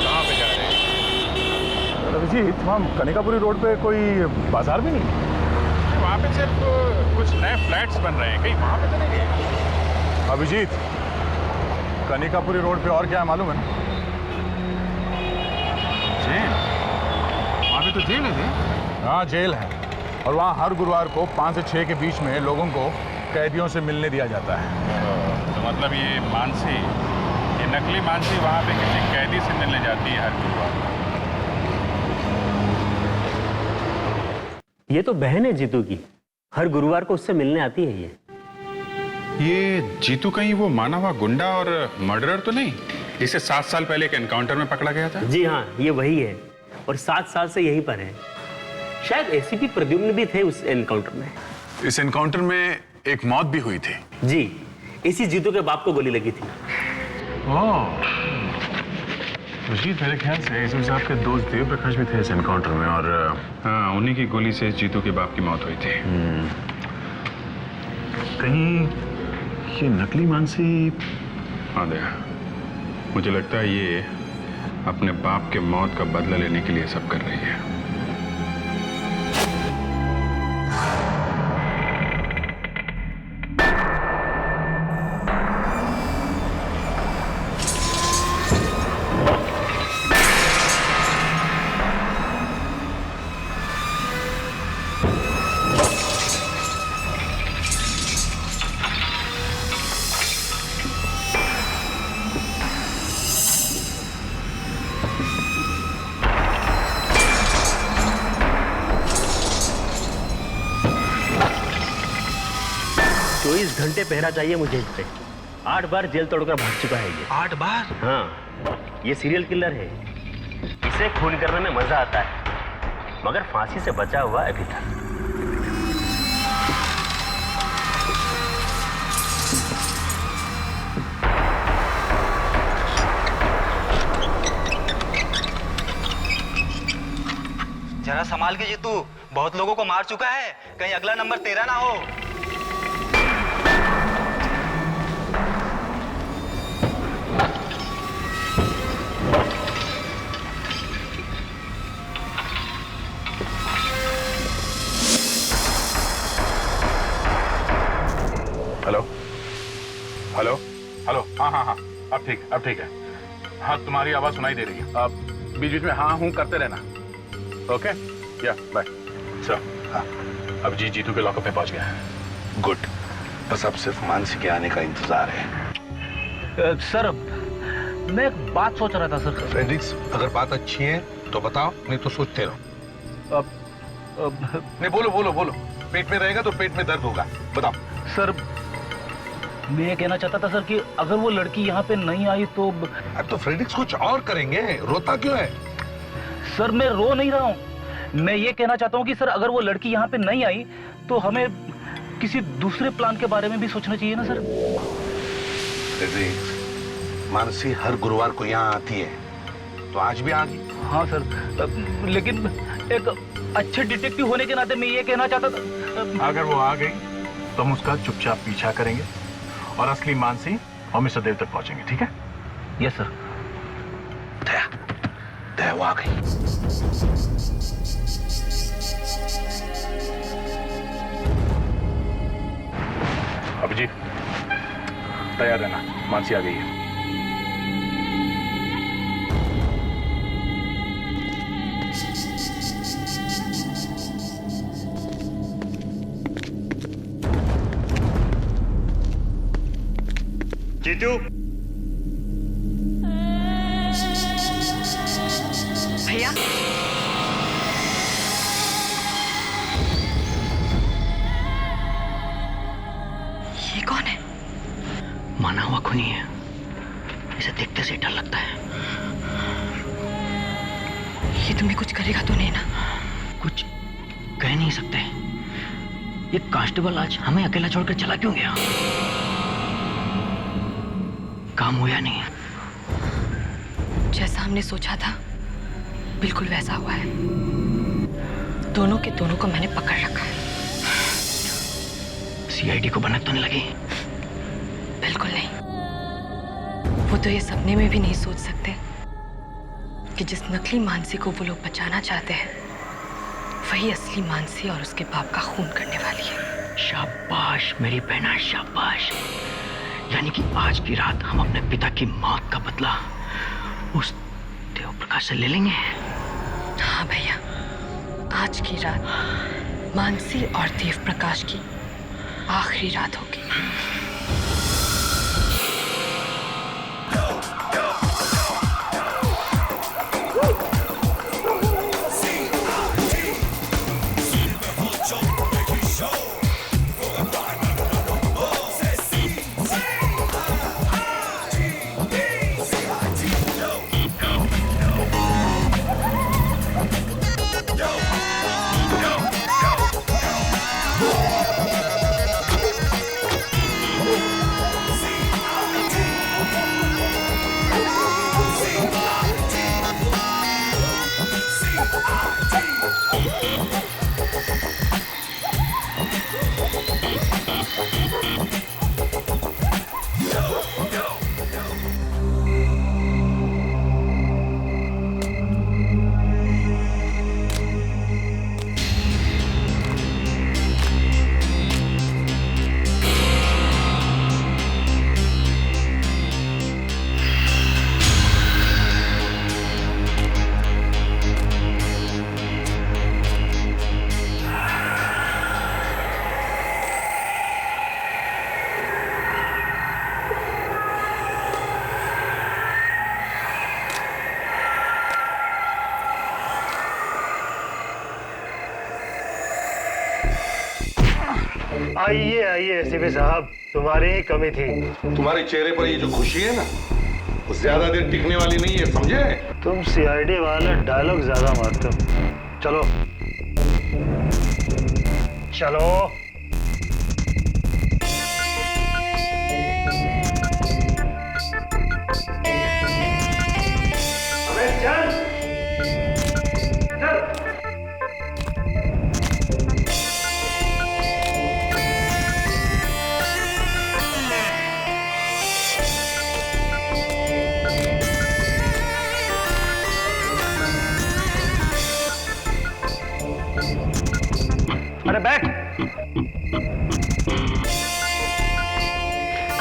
कहाँ पे जा रहे हैं। अभिजीत, वहाँ कनिकापुरी रोड पे कोई बाजार भी नहीं? वहाँ पे सिर्फ कुछ नए फ्लैट्स बन रहे हैं, कहीं वहाँ पे तो नहीं गए। अभिजीत, कनिकापुरी रोड पे और क्या है मालूम है? जेल? वहाँ पे तो जेल है। हाँ, जेल है, और वहाँ हर गुरुवार को 5 से 6 के बीच में लोगों को कैदियों से मिलने दिया जाता है। तो मतलब ये मानसी, ये नकली मानसी वहाँ पे किसी कैदी से मिलने जाती है हर गुरुवार। ये तो बहन है जीतू की, हर गुरुवार को उससे मिलने आती है। ये जीतू कहीं वो माना हुआ गुंडा और मर्डरर तो नहीं, इसे 7 साल पहले एक एनकाउंटर में पकड़ा गया था? जी हाँ, ये वही है, और 7 साल से यहीं पर है। शायद एसीपी प्रद्युम्न भी थे उस एनकाउंटर में। इस एनकाउंटर में एक मौत भी हुई थी? जी, इसी जीतू के बाप को गोली लगी थी। जी, मेरे ख्याल से इसमें आपके दोस्त देव प्रकाश भी थे इस एनकाउंटर में, और हाँ, उन्हीं की गोली से जीतू के बाप की मौत हुई थी। कहीं ये नकली मानसी? हाँ दया, मुझे लगता है ये अपने बाप के मौत का बदला लेने के लिए सब कर रही है। घंटे पहरा चाहिए मुझे इस पे। 8 बार जेल तोड़कर भाग चुका है ये। 8 बार? हाँ, ये सीरियल किलर है। इसे खून करने में मजा आता है, मगर फांसी से बचा हुआ अभी तक। जरा संभाल के जीतू, बहुत लोगों को मार चुका है, कहीं अगला नंबर तेरा ना हो। हेलो हेलो हेलो, हाँ हाँ हाँ, अब ठीक है। हाँ, तुम्हारी आवाज सुनाई दे रही है। अब बीच बीच में हाँ हूँ करते रहना। ओके, या बाय। सर, हाँ, अब जीतू के लॉकअप पे पहुंच गया है। गुड, बस अब सिर्फ मानसी के आने का इंतजार है। सर, मैं एक बात सोच रहा था सर। फ्रेडरिक्स, अगर बात अच्छी है तो बताओ, नहीं तो सोचते रहो। नहीं, बोलो। पेट में रहेगा तो पेट में दर्द होगा, बताओ। सर, मैं ये कहना चाहता था सर कि अगर वो लड़की यहाँ पे नहीं आई तो... अब तो फ्रेडरिक्स कुछ और करेंगे, रोता क्यों है? सर, मैं रो नहीं रहा हूँ, मैं ये कहना चाहता हूँ कि सर अगर वो लड़की यहाँ पे नहीं आई तो हमें किसी दूसरे प्लान के बारे में भी सोचना चाहिए ना सर। फ्रेडरिक्स, मानसी हर गुरुवार को यहाँ आती है, तो आज भी आ गई। हाँ सर, लेकिन एक अच्छे डिटेक्टिव होने के नाते मैं ये कहना चाहता था, अगर वो आ गई तो हम उसका चुपचाप पीछा करेंगे और असली मानसी और मिस्टर देव तक पहुंचेंगे, ठीक है? Yes sir. दया वो आ गई। अभिजीत, तैयार रहना, मानसी आ गई है। जीतू, भैया, ये कौन है? माना हुआ खूनी है, इसे देखते से डर लगता है। ये तुम्हें कुछ करेगा तो नहीं ना? कुछ कह नहीं सकते, ये कांस्टेबल आज हमें अकेला छोड़कर चला क्यों गया? काम हुआ नहीं। जैसा हमने सोचा था बिल्कुल वैसा हुआ है। दोनों के दोनों को मैंने पकड़ रखा है। सीआईडी को भनक तो नहीं लगी? बिल्कुल नहीं। वो तो ये सपने में भी नहीं सोच सकते कि जिस नकली मानसी को वो लोग बचाना चाहते हैं वही असली मानसी और उसके बाप का खून करने वाली है। शाबाश मेरी बहना, शाबाश। यानी कि आज की रात हम अपने पिता की मौत का बदला उस देव प्रकाश से ले लेंगे। हाँ भैया, आज की रात मानसी और देव प्रकाश की आखिरी रात होगी। आइए आइए एसीपी साहब, तुम्हारी ही कमी थी। तुम्हारे चेहरे पर ये जो खुशी है ना, वो ज्यादा देर टिकने वाली नहीं है, समझे? तुम सीआईडी वाले डायलॉग ज्यादा मारते हो। चलो चलो। चल चल। अरे बैठ।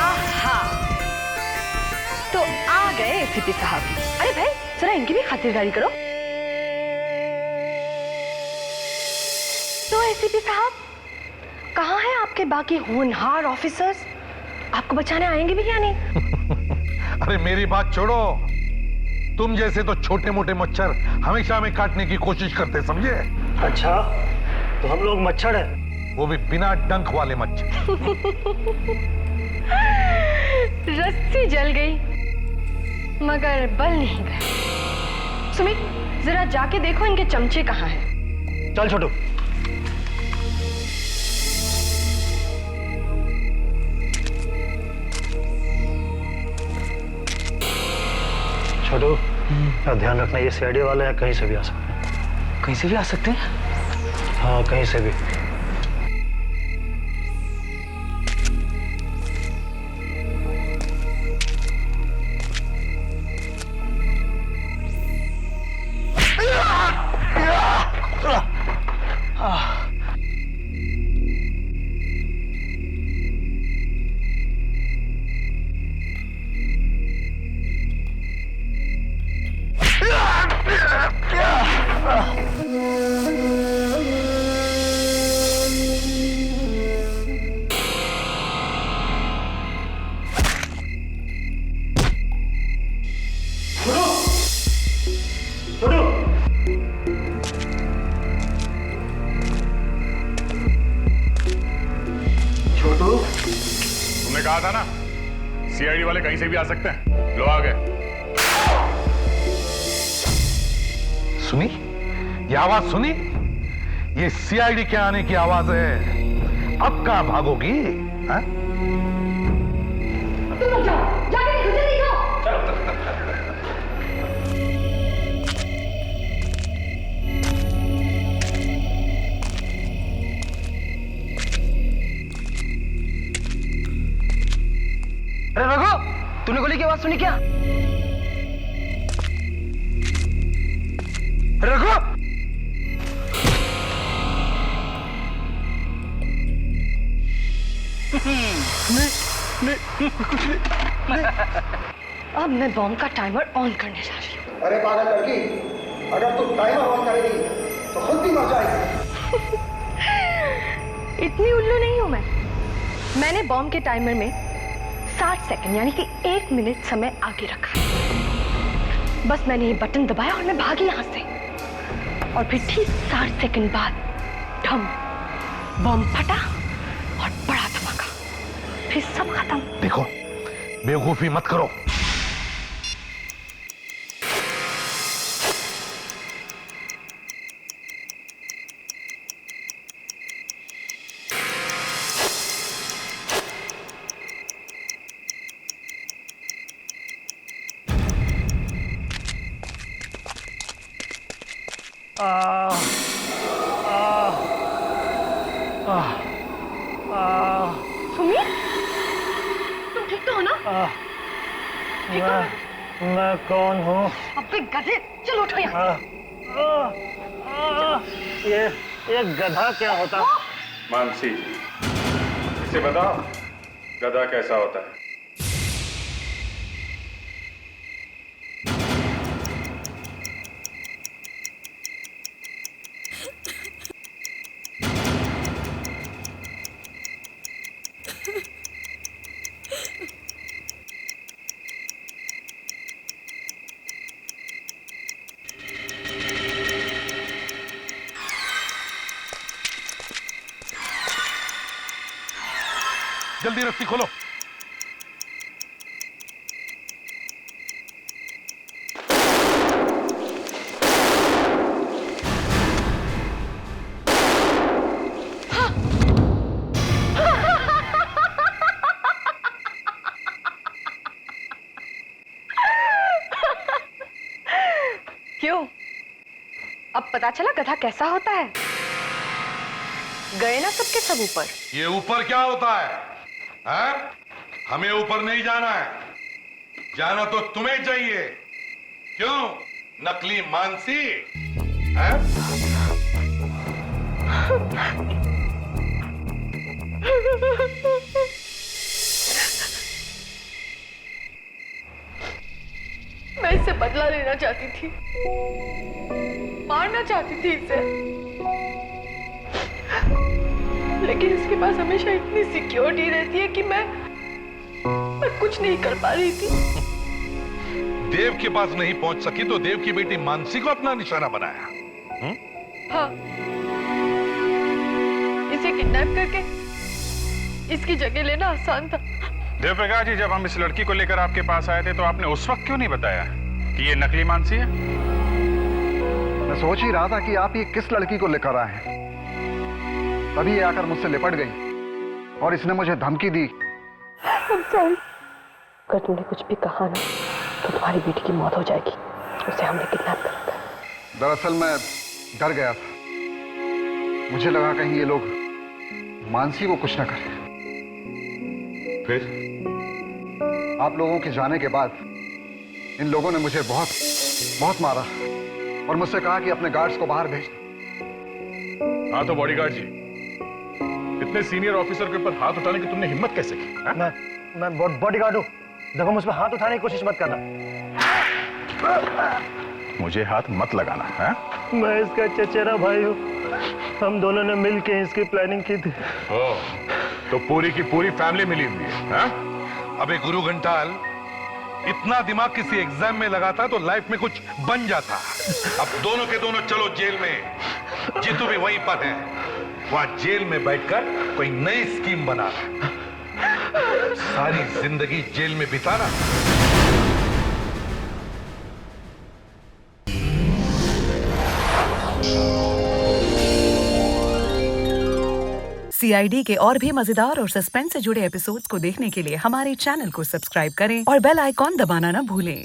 आहा, तो आ गए एसीपी साहब। अरे भाई जरा इनकी भी खातिरदारी करो। तो एसीपी साहब, कहाँ हैं आपके बाकी होनहार ऑफिसर्स? आपको बचाने आएंगे भी या नहीं? अरे मेरी बात छोड़ो, तुम जैसे तो छोटे मोटे मच्छर हमेशा हमें काटने की कोशिश करते, समझे? अच्छा, तो हम लोग मच्छर हैं? वो भी बिना डंक वाले मच्छर। रस्सी जल गई मगर बल नहीं गए। सुमित, जरा जाके देखो इनके चमचे कहाँ हैं। चल छोटू। छोटू, ध्यान रखना, ये सीआईडी वाले हैं, कहीं से भी आ सकते हैं। कहीं से भी आ सकते हैं? हाँ, कहीं से भी। तुमने कहा था ना, सीआईडी वाले कहीं से भी आ सकते हैं। लो आ गए। सुनी ये आवाज? सुनी? ये सीआईडी के आने की आवाज है। अब कहां भागोगी? हाँ? तुम जाओ, जाके देखो, जल्दी जाओ। अरे रघु, तूने गोली की आवाज सुनी क्या? रघु! कुछ नहीं। अब मैं बॉम्ब का टाइमर ऑन करने जा रही हूँ। अरे पागल लड़की, अगर तू टाइमर ऑन करेगी तो खुद भी मर जाएगी। इतनी उल्लू नहीं हूं मैं। मैंने बॉम्ब के टाइमर में 60 सेकंड यानी कि 1 मिनट समय आगे रखा। बस मैंने ये बटन दबाया और मैं भागी यहां से। और फिर ठीक 60 सेकंड बाद ठम, बॉम्ब फटा और बड़ा धमाका। फिर सब खत्म। देखो, बेवकूफी मत करो। सुमित, तुम ठीक तो हो ना? मैं कौन हूँ? अबे गधे, चलो उठो यहाँ से। ये गधा क्या होता? मानसी, इसे बताओ गधा कैसा होता है? जल्दी रस्सी खोलो। क्यों? अब पता चला गधा कैसा होता है? गए ना सबके सब ऊपर। ये ऊपर क्या होता है? हमें ऊपर नहीं जाना है, जाना तो तुम्हें चाहिए। क्यों नकली मानसी? मैं इससे बदला लेना चाहती थी, मारना चाहती थी इसे, लेकिन इसके पास हमेशा इतनी सिक्योरिटी रहती है कि मैं कुछ नहीं कर पा रही थी। देव के पास नहीं पहुंच सकी तो देव की बेटी मानसी को अपना निशाना बनाया। हाँ, इसे किडनैप करके इसकी जगह लेना आसान था। देव प्रकाश जी, जब हम इस लड़की को लेकर आपके पास आए थे तो आपने उस वक्त क्यों नहीं बताया कि ये नकली मानसी है? मैं सोच ही रहा था कि आप ये किस लड़की को लेकर आए हैं। तभी ये आकर मुझसे लिपट गई और इसने मुझे धमकी दी। अगर तुमने कुछ भी कहा ना तो तुम्हारी बेटी की मौत हो जाएगी। उसे हमने किडनैप कर रखा है। दरअसल मैं डर गया था, मुझे लगा कहीं ये लोग मानसी को कुछ न करें। फिर आप लोगों के जाने के बाद इन लोगों ने मुझे बहुत मारा और मुझसे कहा कि अपने गार्ड्स को बाहर भेज। हाँ तो बॉडीगार्ड जी, इतने सीनियर ऑफिसर के ऊपर हाथ उठाने की तुमने हिम्मत कैसे की? मैं बॉडीगार्ड हूँ, देखो मुझ पर हाथ उठाने की कोशिश मत करना। मुझे हाथ मत लगाना है। मैं इसका चचेरा भाई हूँ, हम दोनों ने मिलके इसकी प्लानिंग की थी। तो पूरी की पूरी फैमिली मिली हुई है? अबे गुरु घंटाल, इतना दिमाग किसी एग्जाम में लगाता तो लाइफ में कुछ बन जाता। अब दोनों के दोनों चलो जेल में। जीतू भी वहीं पर है, वहां जेल में बैठकर कोई नई स्कीम बना, सारी जिंदगी जेल में बिताना। CID के और भी मजेदार और सस्पेंस से जुड़े एपिसोड्स को देखने के लिए हमारे चैनल को सब्सक्राइब करें और बेल आइकॉन दबाना ना भूलें।